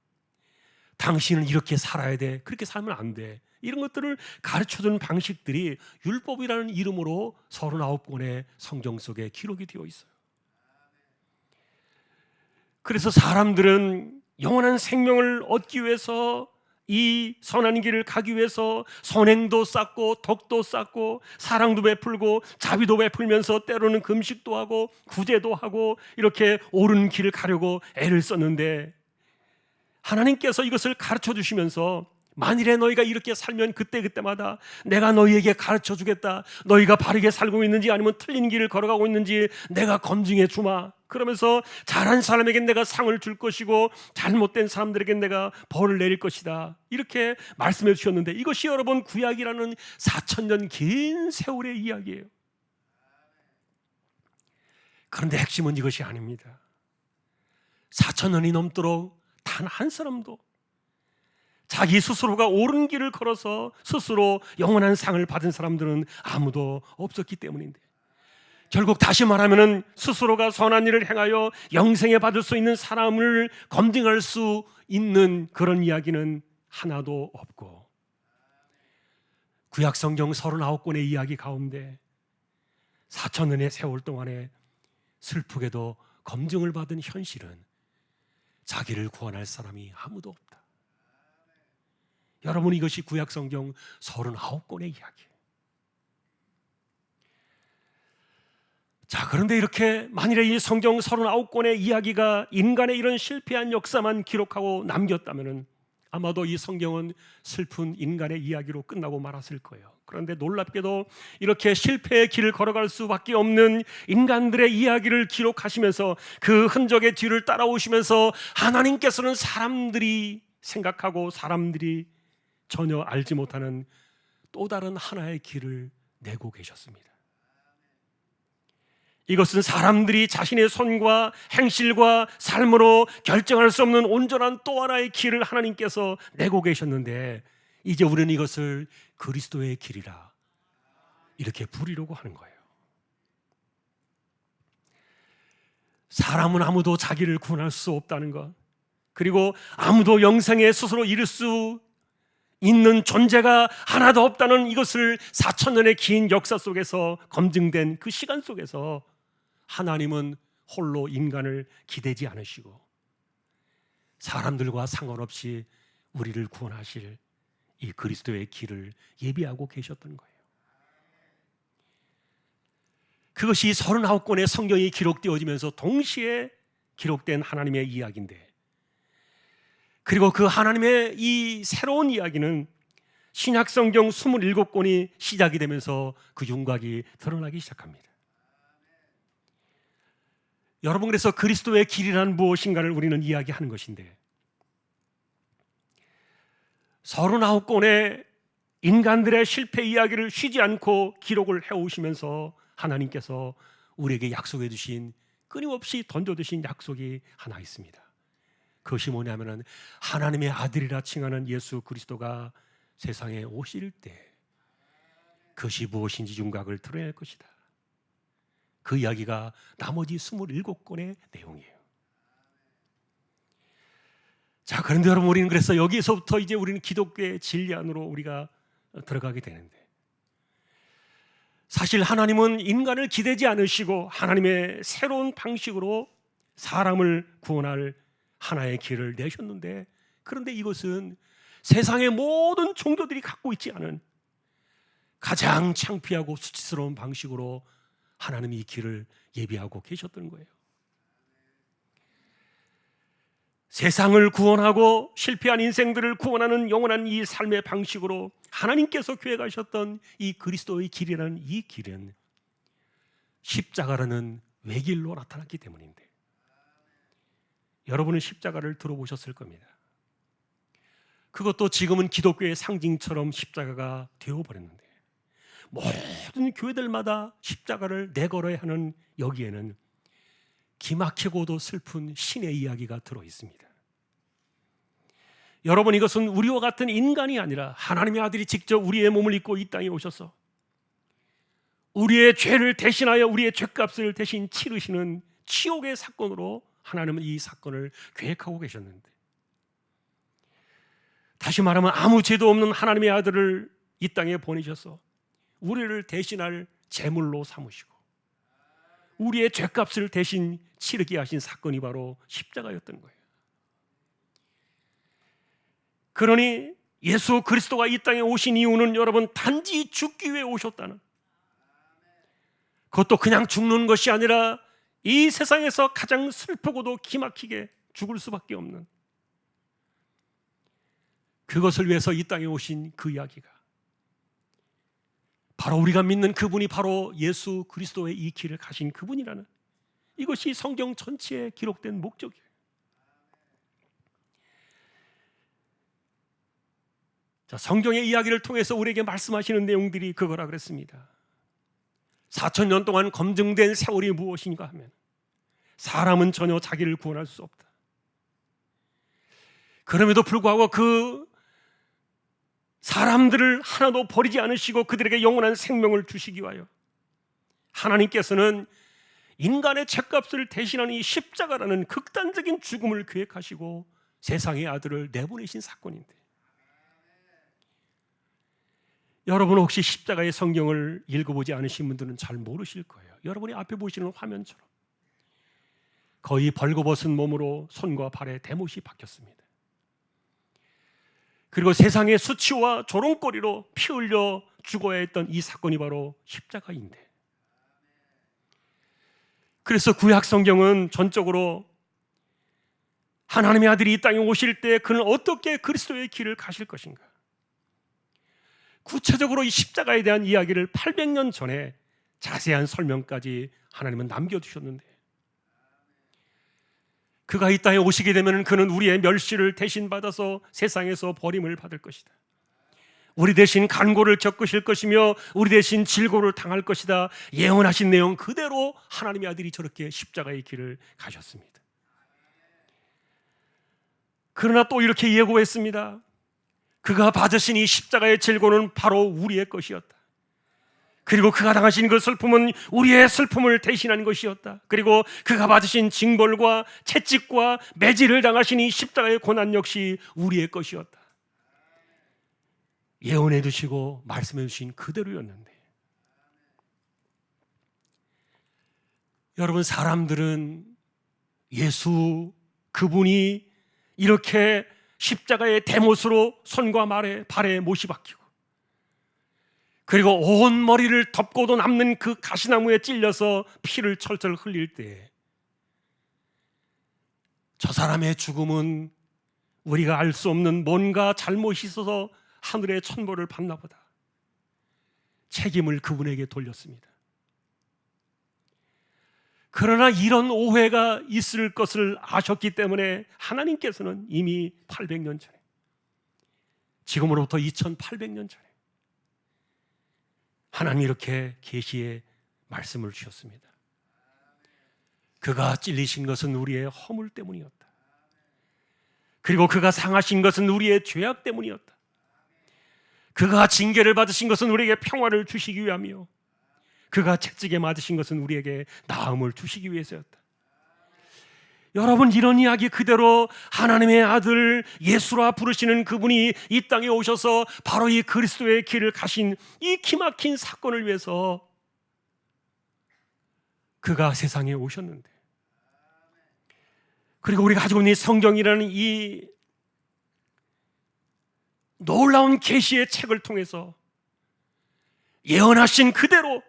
당신은 이렇게 살아야 돼, 그렇게 살면 안 돼, 이런 것들을 가르쳐주는 방식들이 율법이라는 이름으로 39권의 성경 속에 기록이 되어 있어요. 그래서 사람들은 영원한 생명을 얻기 위해서, 이 선한 길을 가기 위해서 선행도 쌓고 덕도 쌓고 사랑도 베풀고 자비도 베풀면서 때로는 금식도 하고 구제도 하고 이렇게 옳은 길을 가려고 애를 썼는데, 하나님께서 이것을 가르쳐 주시면서 만일에 너희가 이렇게 살면 그때그때마다 내가 너희에게 가르쳐 주겠다, 너희가 바르게 살고 있는지 아니면 틀린 길을 걸어가고 있는지 내가 검증해 주마, 그러면서 잘한 사람에겐 내가 상을 줄 것이고 잘못된 사람들에겐 내가 벌을 내릴 것이다, 이렇게 말씀해 주셨는데, 이것이 여러분 구약이라는 4000년 긴 세월의 이야기예요. 그런데 핵심은 이것이 아닙니다. 4000년이 넘도록 단 한 사람도 자기 스스로가 옳은 길을 걸어서 스스로 영원한 상을 받은 사람들은 아무도 없었기 때문인데, 결국 다시 말하면 스스로가 선한 일을 행하여 영생에 받을 수 있는 사람을 검증할 수 있는 그런 이야기는 하나도 없고, 구약 성경 39권의 이야기 가운데 4000년의 세월 동안에 슬프게도 검증을 받은 현실은 자기를 구원할 사람이 아무도 없다. 여러분, 이것이 구약 성경 39권의 이야기예요. 자, 그런데 이렇게 만일에 이 성경 39권의 이야기가 인간의 이런 실패한 역사만 기록하고 남겼다면 아마도 이 성경은 슬픈 인간의 이야기로 끝나고 말았을 거예요. 그런데 놀랍게도 이렇게 실패의 길을 걸어갈 수밖에 없는 인간들의 이야기를 기록하시면서 그 흔적의 뒤를 따라오시면서 하나님께서는 사람들이 생각하고 사람들이 전혀 알지 못하는 또 다른 하나의 길을 내고 계셨습니다. 이것은 사람들이 자신의 손과 행실과 삶으로 결정할 수 없는 온전한 또 하나의 길을 하나님께서 내고 계셨는데, 이제 우리는 이것을 그리스도의 길이라 이렇게 부르려고 하는 거예요. 사람은 아무도 자기를 구원할 수 없다는 것, 그리고 아무도 영생에 스스로 이룰 수 있는 존재가 하나도 없다는 이것을 4000년의 긴 역사 속에서 검증된 그 시간 속에서 하나님은 홀로 인간을 기대지 않으시고 사람들과 상관없이 우리를 구원하실 이 그리스도의 길을 예비하고 계셨던 거예요. 그것이 39권의 성경이 기록되어지면서 동시에 기록된 하나님의 이야기인데, 그리고 그 하나님의 이 새로운 이야기는 신약성경 27권이 시작이 되면서 그 윤곽이 드러나기 시작합니다. 여러분, 그래서 그리스도의 길이란 무엇인가를 우리는 이야기하는 것인데, 39권의 인간들의 실패 이야기를 쉬지 않고 기록을 해오시면서 하나님께서 우리에게 약속해 주신, 끊임없이 던져주신 약속이 하나 있습니다. 그것이 뭐냐면은 하나님의 아들이라 칭하는 예수 그리스도가 세상에 오실 때 그것이 무엇인지 윤곽을 드러낼 것이다. 그 이야기가 나머지 27권의 내용이에요. 자, 그런데 여러분, 우리는 그래서 여기서부터 이제 우리는 기독교의 진리 안으로 우리가 들어가게 되는데, 사실 하나님은 인간을 기대지 않으시고 하나님의 새로운 방식으로 사람을 구원할 하나의 길을 내셨는데, 그런데 이것은 세상의 모든 종교들이 갖고 있지 않은 가장 창피하고 수치스러운 방식으로 하나님이 이 길을 예비하고 계셨던 거예요. 세상을 구원하고 실패한 인생들을 구원하는 영원한 이 삶의 방식으로 하나님께서 계획하셨던 이 그리스도의 길이라는 이 길은 십자가라는 외길로 나타났기 때문인데, 여러분은 십자가를 들어보셨을 겁니다. 그것도 지금은 기독교의 상징처럼 십자가가 되어버렸는데, 모든 교회들마다 십자가를 내걸어야 하는 여기에는 기막히고도 슬픈 신의 이야기가 들어있습니다. 여러분, 이것은 우리와 같은 인간이 아니라 하나님의 아들이 직접 우리의 몸을 입고 이 땅에 오셔서 우리의 죄를 대신하여 우리의 죄값을 대신 치르시는 치욕의 사건으로 하나님은 이 사건을 계획하고 계셨는데, 다시 말하면 아무 죄도 없는 하나님의 아들을 이 땅에 보내셔서 우리를 대신할 제물로 삼으시고 우리의 죄값을 대신 치르게 하신 사건이 바로 십자가였던 거예요. 그러니 예수 그리스도가 이 땅에 오신 이유는 여러분, 단지 죽기 위해 오셨다는, 그것도 그냥 죽는 것이 아니라 이 세상에서 가장 슬프고도 기막히게 죽을 수밖에 없는, 그것을 위해서 이 땅에 오신 그 이야기가 바로 우리가 믿는 그분이 바로 예수 그리스도의 이 길을 가신 그분이라는, 이것이 성경 전체에 기록된 목적이에요. 자, 성경의 이야기를 통해서 우리에게 말씀하시는 내용들이 그거라 그랬습니다. 4,000년 동안 검증된 세월이 무엇인가 하면 사람은 전혀 자기를 구원할 수 없다. 그럼에도 불구하고 그 사람들을 하나도 버리지 않으시고 그들에게 영원한 생명을 주시기 위하여 하나님께서는 인간의 죄값을 대신하는 이 십자가라는 극단적인 죽음을 계획하시고 세상의 아들을 내보내신 사건인데, 여러분 혹시 십자가의 성경을 읽어보지 않으신 분들은 잘 모르실 거예요. 여러분이 앞에 보시는 화면처럼 거의 벌거벗은 몸으로 손과 발에 대못이 박혔습니다. 그리고 세상의 수치와 조롱거리로 피 흘려 죽어야 했던 이 사건이 바로 십자가인데, 그래서 구약 성경은 전적으로 하나님의 아들이 이 땅에 오실 때 그는 어떻게 그리스도의 길을 가실 것인가, 구체적으로 이 십자가에 대한 이야기를 800년 전에 자세한 설명까지 하나님은 남겨두셨는데, 그가 이 땅에 오시게 되면 그는 우리의 멸시를 대신 받아서 세상에서 버림을 받을 것이다. 우리 대신 간고를 겪으실 것이며 우리 대신 질고를 당할 것이다. 예언하신 내용 그대로 하나님의 아들이 저렇게 십자가의 길을 가셨습니다. 그러나 또 이렇게 예고했습니다. 그가 받으신 이 십자가의 질고는 바로 우리의 것이었다. 그리고 그가 당하신 그 슬픔은 우리의 슬픔을 대신한 것이었다. 그리고 그가 받으신 징벌과 채찍과 매질을 당하신 이 십자가의 고난 역시 우리의 것이었다. 예언해 주시고 말씀해 주신 그대로였는데, 여러분, 사람들은 예수 그분이 이렇게 십자가의 대못으로 손과 발에 못이 박히고 그리고 온 머리를 덮고도 남는 그 가시나무에 찔려서 피를 철철 흘릴 때, 저 사람의 죽음은 우리가 알 수 없는 뭔가 잘못이 있어서 하늘의 천벌을 받나 보다, 책임을 그분에게 돌렸습니다. 그러나 이런 오해가 있을 것을 아셨기 때문에 하나님께서는 이미 800년 전에, 지금으로부터 2800년 전에 하나님이 이렇게 계시의 말씀을 주셨습니다. 그가 찔리신 것은 우리의 허물 때문이었다. 그리고 그가 상하신 것은 우리의 죄악 때문이었다. 그가 징계를 받으신 것은 우리에게 평화를 주시기 위함이요, 그가 채찍에 맞으신 것은 우리에게 나음을 주시기 위해서였다. 여러분, 이런 이야기 그대로 하나님의 아들 예수라 부르시는 그분이 이 땅에 오셔서 바로 이 그리스도의 길을 가신 이 기막힌 사건을 위해서 그가 세상에 오셨는데, 그리고 우리가 가지고 있는 이 성경이라는 이 놀라운 계시의 책을 통해서 예언하신 그대로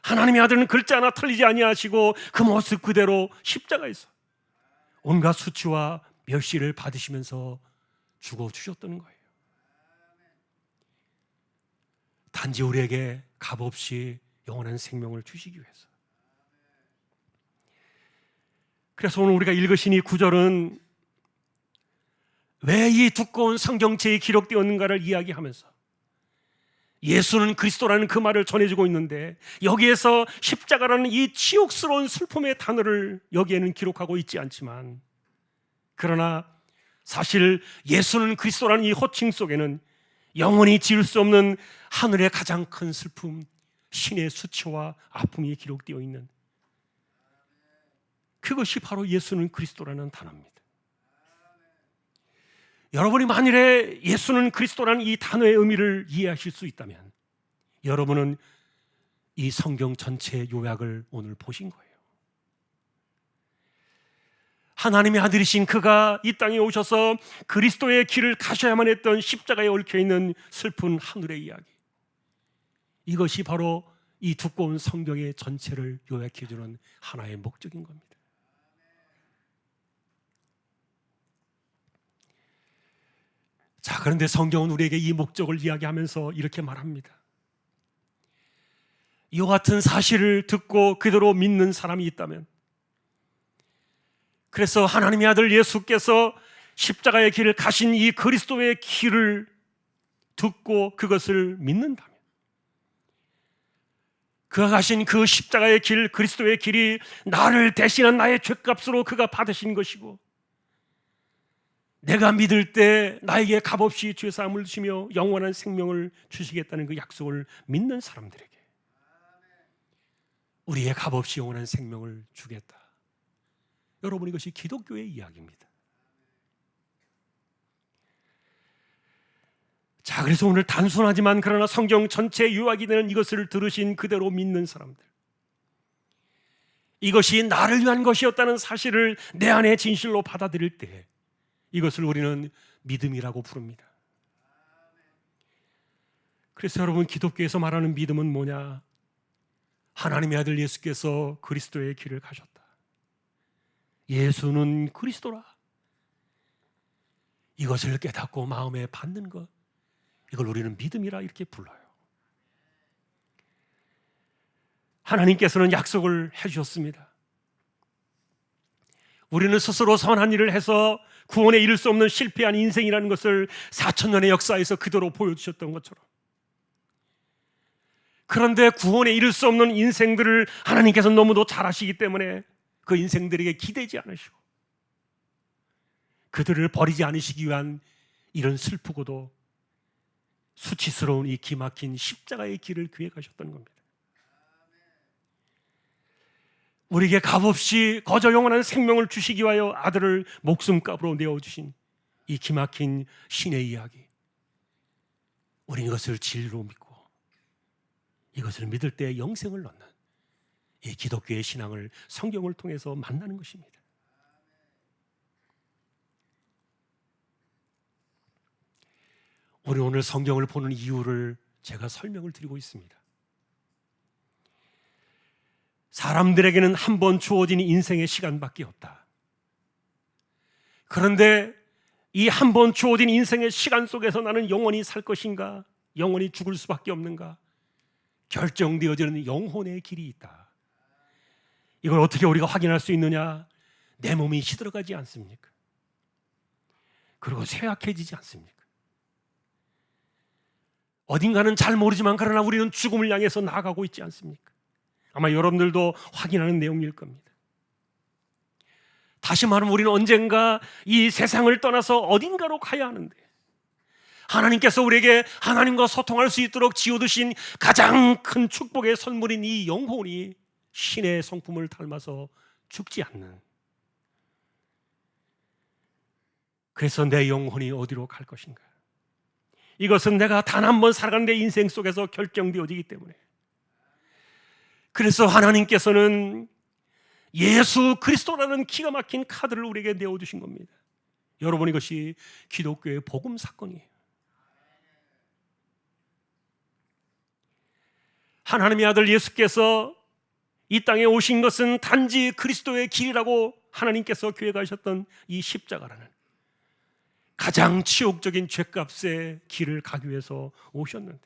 하나님의 아들은 글자 하나 틀리지 아니하시고 그 모습 그대로 십자가에서 온갖 수치와 멸시를 받으시면서 죽어주셨다는 거예요. 단지 우리에게 값없이 영원한 생명을 주시기 위해서. 그래서 오늘 우리가 읽으신 이 구절은 왜 이 두꺼운 성경책에 기록되었는가를 이야기하면서 예수는 그리스도라는 그 말을 전해주고 있는데, 여기에서 십자가라는 이 치욕스러운 슬픔의 단어를 여기에는 기록하고 있지 않지만, 그러나 사실 예수는 그리스도라는 이 호칭 속에는 영원히 지울 수 없는 하늘의 가장 큰 슬픔, 신의 수치와 아픔이 기록되어 있는, 그것이 바로 예수는 그리스도라는 단어입니다. 여러분이 만일에 예수는 그리스도라는 이 단어의 의미를 이해하실 수 있다면 여러분은 이 성경 전체의 요약을 오늘 보신 거예요. 하나님의 아들이신 그가 이 땅에 오셔서 그리스도의 길을 가셔야만 했던 십자가에 얽혀있는 슬픈 하늘의 이야기, 이것이 바로 이 두꺼운 성경의 전체를 요약해주는 하나의 목적인 겁니다. 자, 그런데 성경은 우리에게 이 목적을 이야기하면서 이렇게 말합니다. 이와 같은 사실을 듣고 그대로 믿는 사람이 있다면, 그래서 하나님의 아들 예수께서 십자가의 길을 가신 이 그리스도의 길을 듣고 그것을 믿는다면, 그가 가신 그 십자가의 길, 그리스도의 길이 나를 대신한 나의 죄값으로 그가 받으신 것이고, 내가 믿을 때 나에게 값없이 죄사함을 주시며 영원한 생명을 주시겠다는 그 약속을 믿는 사람들에게 우리의 값없이 영원한 생명을 주겠다. 여러분, 이것이 기독교의 이야기입니다. 자, 그래서 오늘 단순하지만 그러나 성경 전체에 요약이 되는 이것을 들으신 그대로 믿는 사람들, 이것이 나를 위한 것이었다는 사실을 내 안에 진실로 받아들일 때 이것을 우리는 믿음이라고 부릅니다. 그래서 여러분, 기독교에서 말하는 믿음은 뭐냐? 하나님의 아들 예수께서 그리스도의 길을 가셨다, 예수는 그리스도라, 이것을 깨닫고 마음에 받는 것, 이걸 우리는 믿음이라 이렇게 불러요. 하나님께서는 약속을 해주셨습니다. 우리는 스스로 선한 일을 해서 구원에 이를 수 없는 실패한 인생이라는 것을 4000년의 역사에서 그대로 보여주셨던 것처럼, 그런데 구원에 이를 수 없는 인생들을 하나님께서 너무도 잘 아시기 때문에 그 인생들에게 기대지 않으시고 그들을 버리지 않으시기 위한 이런 슬프고도 수치스러운 이 기막힌 십자가의 길을 기획하셨던 겁니다. 우리에게 값없이 거저 영원한 생명을 주시기 위하여 아들을 목숨값으로 내어주신 이 기막힌 신의 이야기, 우리는 이것을 진리로 믿고 이것을 믿을 때 영생을 얻는 이 기독교의 신앙을 성경을 통해서 만나는 것입니다. 우리 오늘 성경을 보는 이유를 제가 설명을 드리고 있습니다. 사람들에게는 한 번 주어진 인생의 시간밖에 없다. 그런데 이 한 번 주어진 인생의 시간 속에서 나는 영원히 살 것인가, 영원히 죽을 수밖에 없는가, 결정되어지는 영혼의 길이 있다. 이걸 어떻게 우리가 확인할 수 있느냐? 내 몸이 시들어가지 않습니까? 그리고 쇠약해지지 않습니까? 어딘가는 잘 모르지만 그러나 우리는 죽음을 향해서 나아가고 있지 않습니까? 아마 여러분들도 확인하는 내용일 겁니다. 다시 말하면 우리는 언젠가 이 세상을 떠나서 어딘가로 가야 하는데, 하나님께서 우리에게 하나님과 소통할 수 있도록 지어두신 가장 큰 축복의 선물인 이 영혼이 신의 성품을 닮아서 죽지 않는, 그래서 내 영혼이 어디로 갈 것인가? 이것은 내가 단 한 번 살아가는 내 인생 속에서 결정되어지기 때문에, 그래서 하나님께서는 예수 그리스도라는 기가 막힌 카드를 우리에게 내어주신 겁니다. 여러분, 이것이 기독교의 복음 사건이에요. 하나님의 아들 예수께서 이 땅에 오신 것은 단지 그리스도의 길이라고 하나님께서 계획하셨던 이 십자가라는 가장 치욕적인 죗값의 길을 가기 위해서 오셨는데,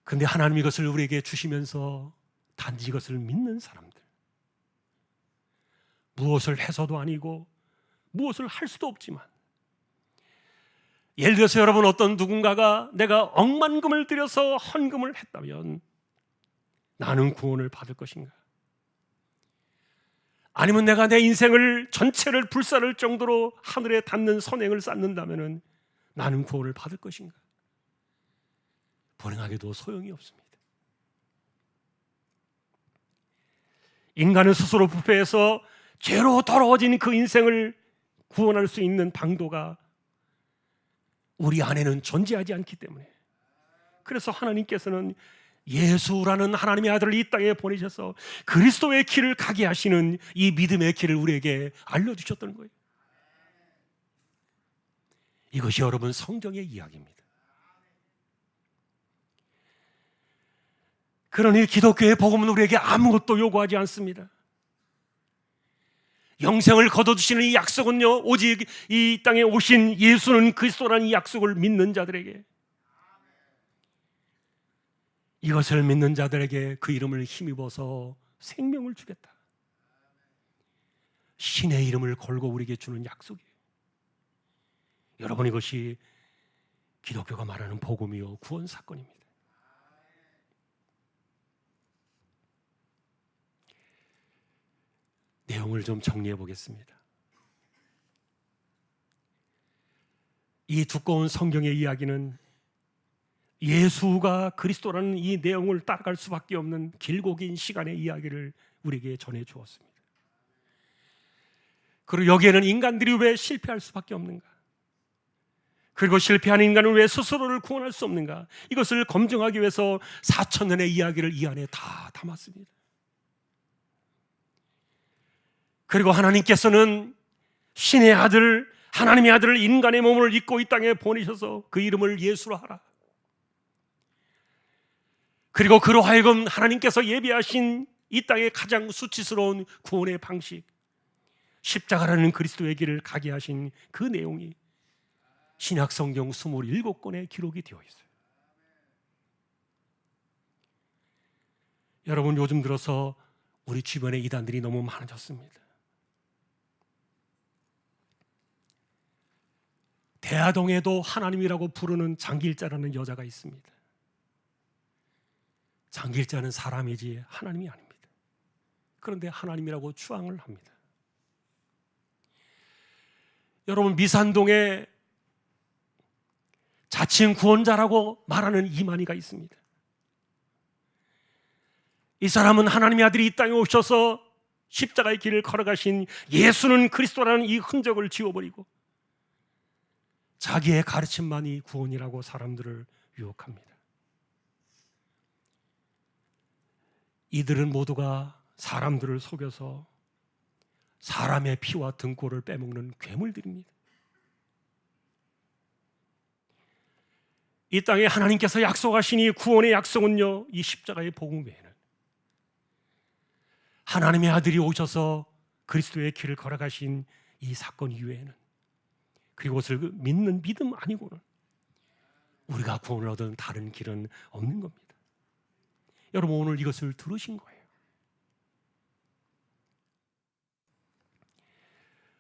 그런데 하나님 이것을 우리에게 주시면서 단지 이것을 믿는 사람들, 무엇을 해서도 아니고 무엇을 할 수도 없지만, 예를 들어서 여러분, 어떤 누군가가 내가 억만금을 들여서 헌금을 했다면 나는 구원을 받을 것인가? 아니면 내가 내 인생을 전체를 불살을 정도로 하늘에 닿는 선행을 쌓는다면 나는 구원을 받을 것인가? 불행하게도 소용이 없습니다. 인간은 스스로 부패해서 죄로 더러워진 그 인생을 구원할 수 있는 방도가 우리 안에는 존재하지 않기 때문에, 그래서 하나님께서는 예수라는 하나님의 아들을 이 땅에 보내셔서 그리스도의 길을 가게 하시는 이 믿음의 길을 우리에게 알려주셨다는 거예요. 이것이 여러분 성경의 이야기입니다. 그러니 기독교의 복음은 우리에게 아무것도 요구하지 않습니다. 영생을 거둬주시는 이 약속은요, 오직 이 땅에 오신 예수는 그리스도라는 이 약속을 믿는 자들에게, 이것을 믿는 자들에게 그 이름을 힘입어서 생명을 주겠다, 신의 이름을 걸고 우리에게 주는 약속이에요. 여러분, 이것이 기독교가 말하는 복음이요 구원 사건입니다. 내용을 좀 정리해 보겠습니다. 이 두꺼운 성경의 이야기는 예수가 그리스도라는 이 내용을 따라갈 수밖에 없는 길고 긴 시간의 이야기를 우리에게 전해 주었습니다. 그리고 여기에는 인간들이 왜 실패할 수밖에 없는가? 그리고 실패한 인간은 왜 스스로를 구원할 수 없는가? 이것을 검증하기 위해서 4,000년의 이야기를 이 안에 다 담았습니다. 그리고 하나님께서는 신의 아들, 하나님의 아들을 인간의 몸을 입고 이 땅에 보내셔서 그 이름을 예수로 하라. 그리고 그로 하여금 하나님께서 예비하신 이 땅의 가장 수치스러운 구원의 방식, 십자가라는 그리스도의 길을 가게 하신 그 내용이 신약 성경 27권에 기록이 되어 있어요. 여러분, 요즘 들어서 우리 주변에 이단들이 너무 많아졌습니다. 대하동에도 하나님이라고 부르는 장길자라는 여자가 있습니다. 장길자는 사람이지 하나님이 아닙니다. 그런데 하나님이라고 추앙을 합니다. 여러분, 미산동에 자칭 구원자라고 말하는 이만희가 있습니다. 이 사람은 하나님의 아들이 이 땅에 오셔서 십자가의 길을 걸어가신 예수는 그리스도라는 이 흔적을 지워버리고 자기의 가르침만이 구원이라고 사람들을 유혹합니다. 이들은 모두가 사람들을 속여서 사람의 피와 등골을 빼먹는 괴물들입니다. 이 땅에 하나님께서 약속하신 이 구원의 약속은요, 이 십자가의 복음 외에는 하나님의 아들이 오셔서 그리스도의 길을 걸어가신 이 사건 이외에는, 그리고 그것을 믿는 믿음 아니고는 우리가 구원을 얻은 다른 길은 없는 겁니다. 여러분 오늘 이것을 들으신 거예요.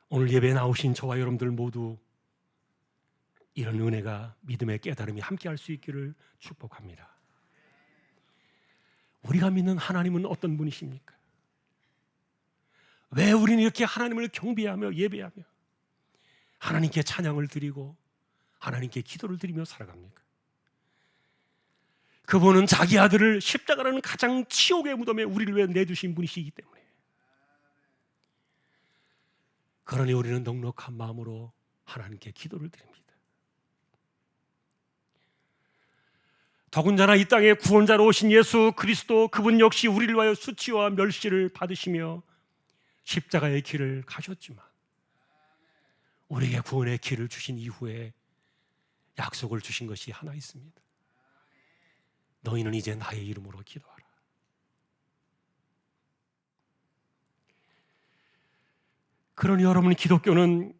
오늘 예배에 나오신 저와 여러분들 모두 이런 은혜가, 믿음의 깨달음이 함께할 수 있기를 축복합니다. 우리가 믿는 하나님은 어떤 분이십니까? 왜 우리는 이렇게 하나님을 경배하며 예배하며 하나님께 찬양을 드리고 하나님께 기도를 드리며 살아갑니까? 그분은 자기 아들을 십자가라는 가장 치욕의 무덤에 우리를 위해 내주신 분이시기 때문에, 그러니 우리는 넉넉한 마음으로 하나님께 기도를 드립니다. 더군다나 이 땅에 구원자로 오신 예수 그리스도, 그분 역시 우리를 위하여 수치와 멸시를 받으시며 십자가의 길을 가셨지만 우리에게 구원의 길을 주신 이후에 약속을 주신 것이 하나 있습니다. 너희는 이제 나의 이름으로 기도하라. 그러니 여러분, 기독교는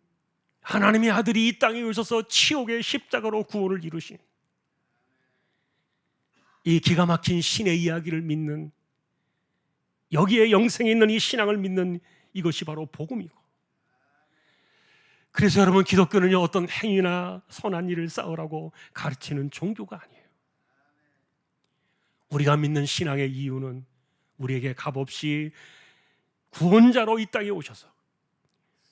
하나님의 아들이 이 땅에 오셔서 치욕의 십자가로 구원을 이루신 이 기가 막힌 신의 이야기를 믿는, 여기에 영생이 있는 이 신앙을 믿는 이것이 바로 복음이고, 그래서 여러분, 기독교는요 어떤 행위나 선한 일을 쌓으라고 가르치는 종교가 아니에요. 우리가 믿는 신앙의 이유는 우리에게 값없이 구원자로 이 땅에 오셔서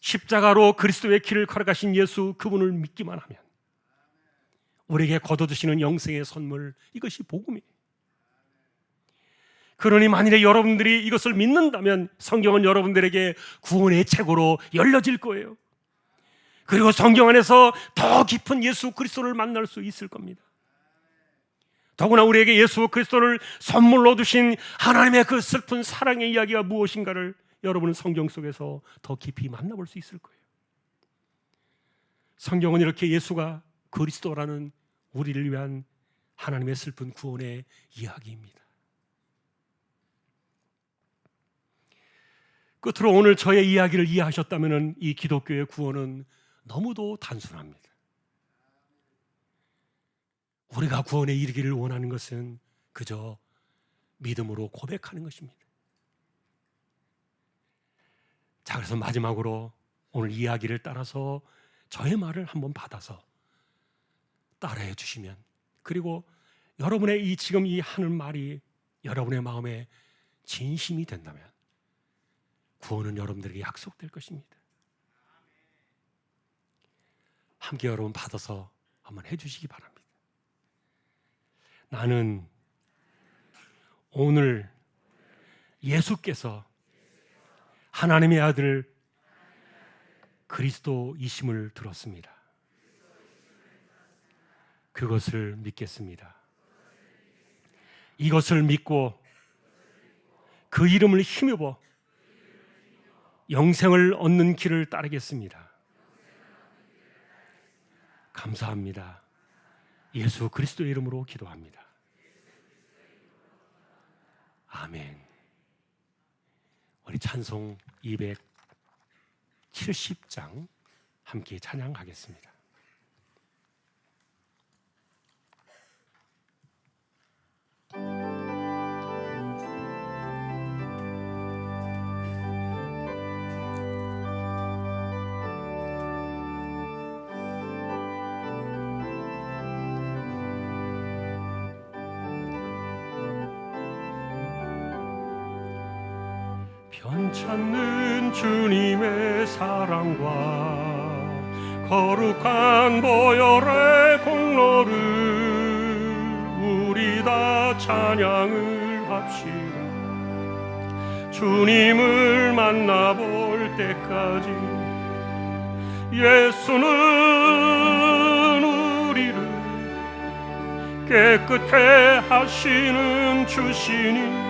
십자가로 그리스도의 길을 걸어가신 예수, 그분을 믿기만 하면 우리에게 거둬주시는 영생의 선물, 이것이 복음이에요. 그러니 만일에 여러분들이 이것을 믿는다면 성경은 여러분들에게 구원의 책으로 열려질 거예요. 그리고 성경 안에서 더 깊은 예수 그리스도를 만날 수 있을 겁니다. 더구나 우리에게 예수 그리스도를 선물로 주신 하나님의 그 슬픈 사랑의 이야기가 무엇인가를 여러분은 성경 속에서 더 깊이 만나볼 수 있을 거예요. 성경은 이렇게 예수가 그리스도라는 우리를 위한 하나님의 슬픈 구원의 이야기입니다. 끝으로 오늘 저의 이야기를 이해하셨다면 이 기독교의 구원은 너무도 단순합니다. 우리가 구원에 이르기를 원하는 것은 그저 믿음으로 고백하는 것입니다. 자, 그래서 마지막으로 오늘 이야기를 따라서 저의 말을 한번 받아서 따라해 주시면, 그리고 여러분의 지금 이 하는 말이 여러분의 마음에 진심이 된다면 구원은 여러분들에게 약속될 것입니다. 함께 여러분 받아서 한번 해주시기 바랍니다. 나는 오늘 예수께서 하나님의 아들 그리스도이심을 들었습니다. 그것을 믿겠습니다. 이것을 믿고 그 이름을 힘입어 영생을 얻는 길을 따르겠습니다. 감사합니다. 예수 그리스도의 이름으로 기도합니다. 아멘. 우리 찬송 270장 함께 찬양하겠습니다. 변찮는 주님의 사랑과 거룩한 보혈의 공로를 우리 다 찬양을 합시다. 주님을 만나볼 때까지 예수는 우리를 깨끗해 하시는 주시니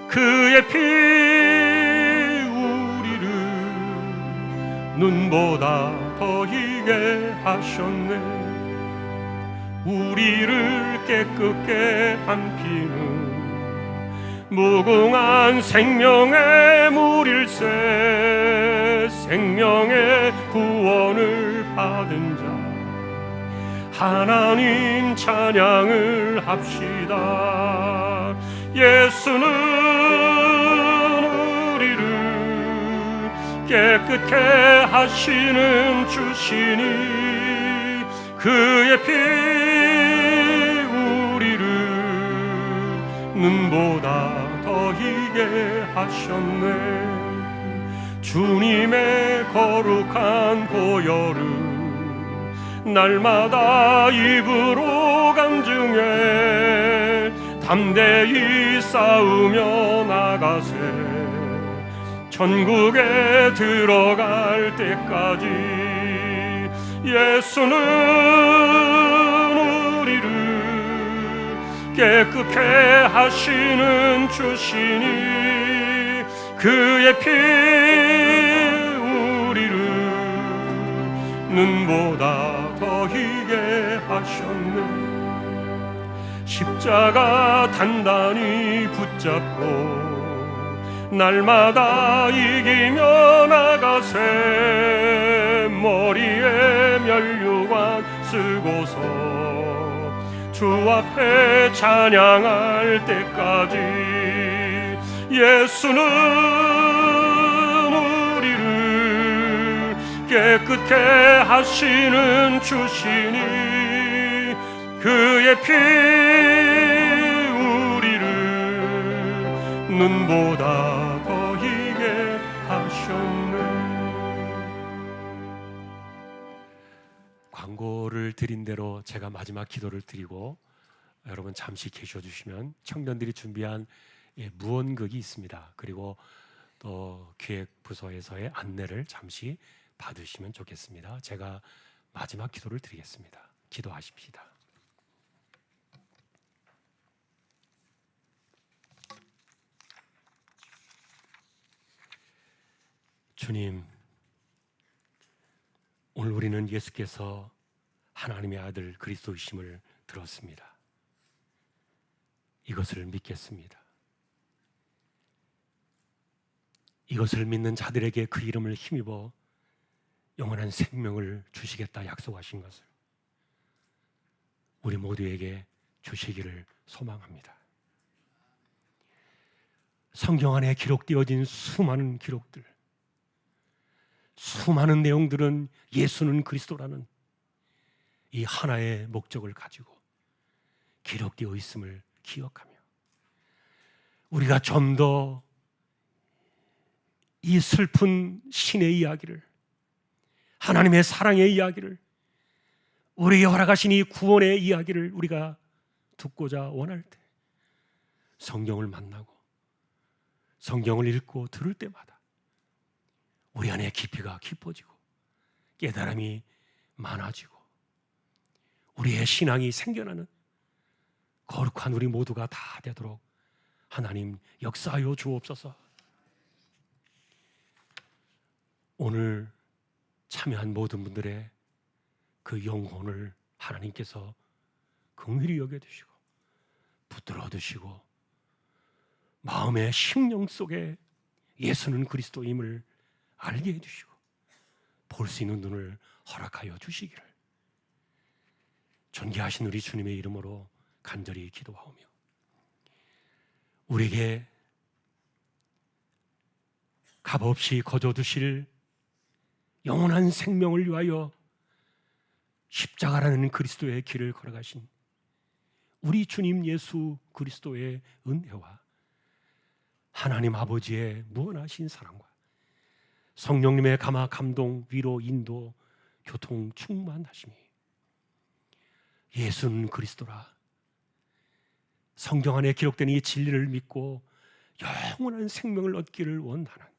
그의 피 우리를 눈보다 더 희게 하셨네. 우리를 깨끗게 한 피는 무궁한 생명의 물일세. 생명의 구원을 받은 자 하나님 찬양을 합시다. 예수는 우리를 깨끗게 하시는 주시니 그의 피 우리를 눈보다 더 희게 하셨네. 주님의 거룩한 보혈을 날마다 입으로 간증해 담대히 싸우며 나가세. 천국에 들어갈 때까지 예수는 우리를 깨끗게 하시는 주시니 그의 피 우리를 눈보다 더 희게 하셨네. 십자가 단단히 붙잡고 날마다 이기며 나가세. 머리에 면류관 쓰고서 주 앞에 찬양할 때까지 예수는 우리를 깨끗게 하시는 주시니 그의 피 우리를 눈보다 더 희게 하셨네. 광고를 드린 대로 제가 마지막 기도를 드리고 여러분 잠시 계셔주시면 청년들이 준비한 무언극이 있습니다. 그리고 또 기획부서에서의 안내를 잠시 받으시면 좋겠습니다. 제가 마지막 기도를 드리겠습니다. 기도하십시다. 주님, 오늘 우리는 예수께서 하나님의 아들 그리스도이심을 들었습니다. 이것을 믿겠습니다. 이것을 믿는 자들에게 그 이름을 힘입어 영원한 생명을 주시겠다 약속하신 것을 우리 모두에게 주시기를 소망합니다. 성경 안에 기록되어진 수많은 기록들, 수많은 내용들은 예수는 그리스도라는 이 하나의 목적을 가지고 기록되어 있음을 기억하며 우리가 좀 더 이 슬픈 신의 이야기를, 하나님의 사랑의 이야기를, 우리에게 허락하신 이 구원의 이야기를 우리가 듣고자 원할 때 성경을 만나고 성경을 읽고 들을 때마다 우리 안에 깊이가 깊어지고 깨달음이 많아지고 우리의 신앙이 생겨나는 거룩한 우리 모두가 다 되도록 하나님 역사하여 주옵소서. 오늘 참여한 모든 분들의 그 영혼을 하나님께서 긍휼히 여겨주시고 붙들어 두시고 마음의 심령 속에 예수는 그리스도임을 알게 해주시고 볼 수 있는 눈을 허락하여 주시기를 존귀하신 우리 주님의 이름으로 간절히 기도하오며 우리에게 값없이 거저두실 영원한 생명을 위하여 십자가라는 그리스도의 길을 걸어가신 우리 주님 예수 그리스도의 은혜와 하나님 아버지의 무한하신 사랑과 성령님의 감화 감동 위로 인도 교통 충만하심이 예수는 그리스도라 성경 안에 기록된 이 진리를 믿고 영원한 생명을 얻기를 원하는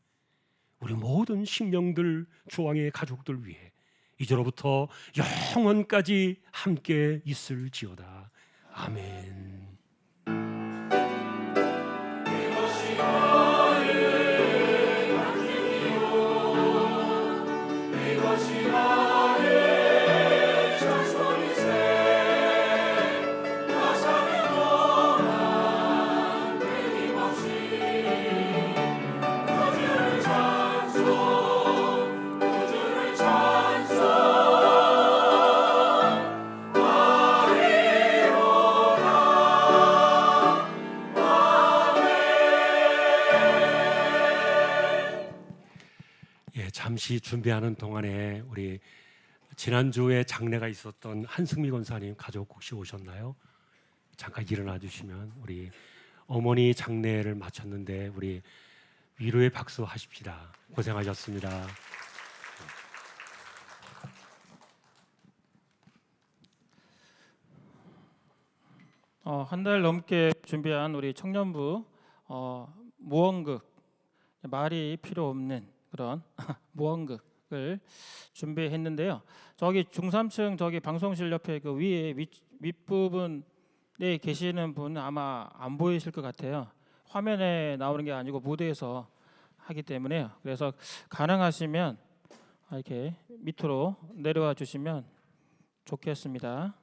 우리 모든 심령들 주왕의 가족들 위해 이제로부터 영원까지 함께 있을지어다. 아멘. 잠시 준비하는 동안에 우리 지난주에 장례가 있었던 한승미 권사님 가족 혹시 오셨나요? 잠깐 일어나 주시면 우리 어머니 장례를 마쳤는데 우리 위로의 박수 하십시다. 고생하셨습니다. 한 달 넘게 준비한 우리 청년부 무언극, 말이 필요 없는 그런 무언극을 준비했는데요. 저기 중삼층 저기 방송실 옆에 그 위에 윗부분에 계시는 분 아마 안 보이실 것 같아요. 화면에 나오는 게 아니고 무대에서 하기 때문에요. 그래서 가능하시면 이렇게 밑으로 내려와 주시면 좋겠습니다.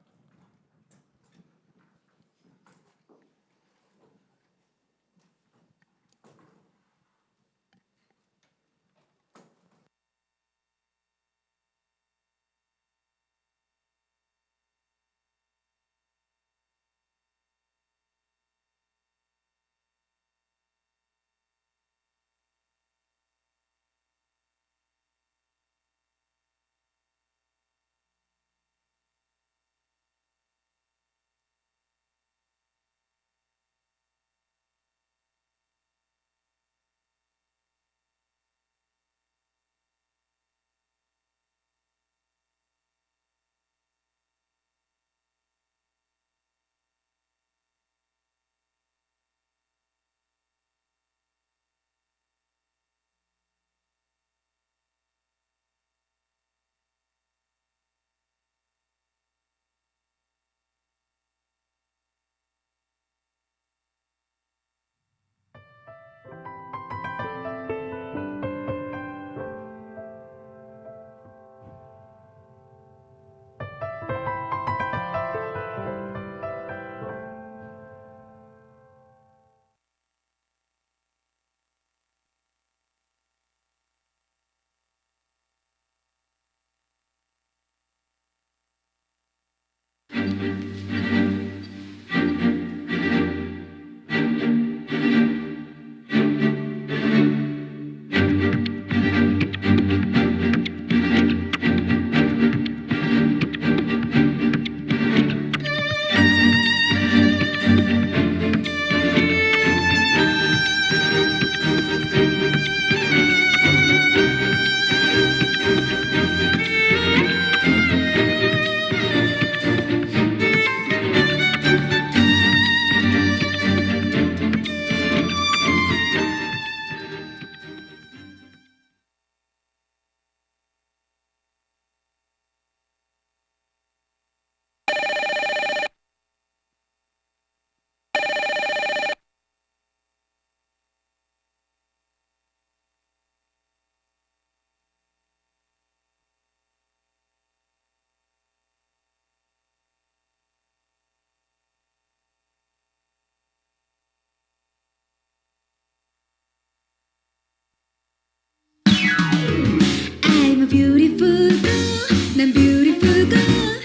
I'm a beautiful girl. 난 beautiful girl.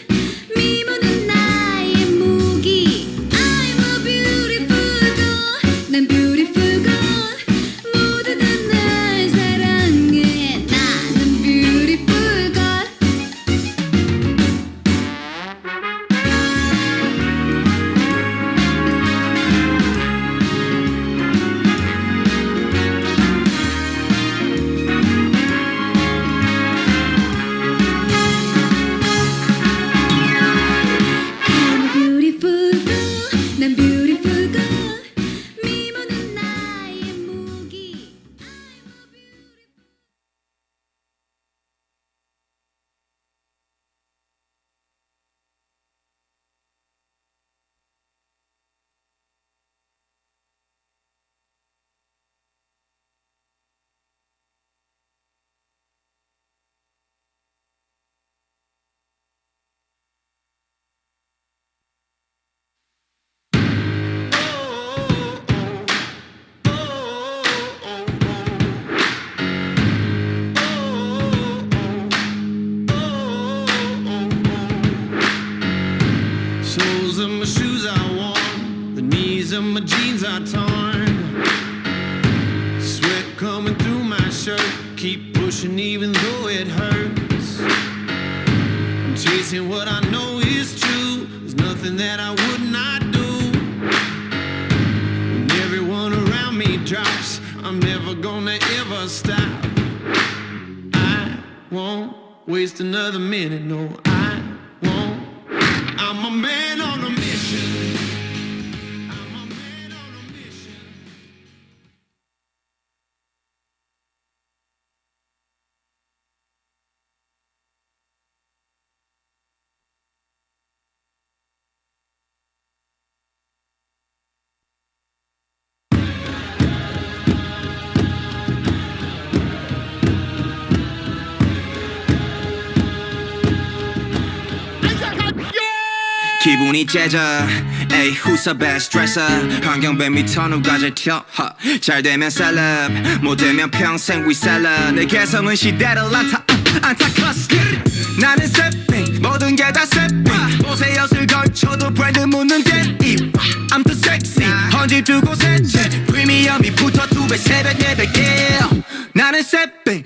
미모는 나의 무기. I'm a beautiful girl. 난 beautiful girl. 모두 다 날 사랑해. 나는 beautiful girl. I'm a beautiful girl. 난 beautiful girl. 미모는 나의 무기. I'm a beautiful. Soles of my shoes are worn, the knees of my jeans are torn. Sweat coming through my shirt, keep pushing even though it hurts. I'm chasing what I know is true. There's nothing that I would not do. When everyone around me drops, I'm never gonna ever stop. I won't waste another minute, no, I won't. I'm a man on a mission. I'm a man on a mission. 기분이 째져 에이 who's the best dresser 환경배 미터 누가 제일 튀어 잘 되면 셀럽 못 되면 평생 위셀러 내 개성은 시대를 안타커스 나는 세핑 모든 게 다 세핑 옷에 엿을 걸쳐도 브랜드 묻는 데입 I'm too sexy 헌집 두 곳에 프리미엄이 붙어 2배 3배 4배 yeah. 나는 세핑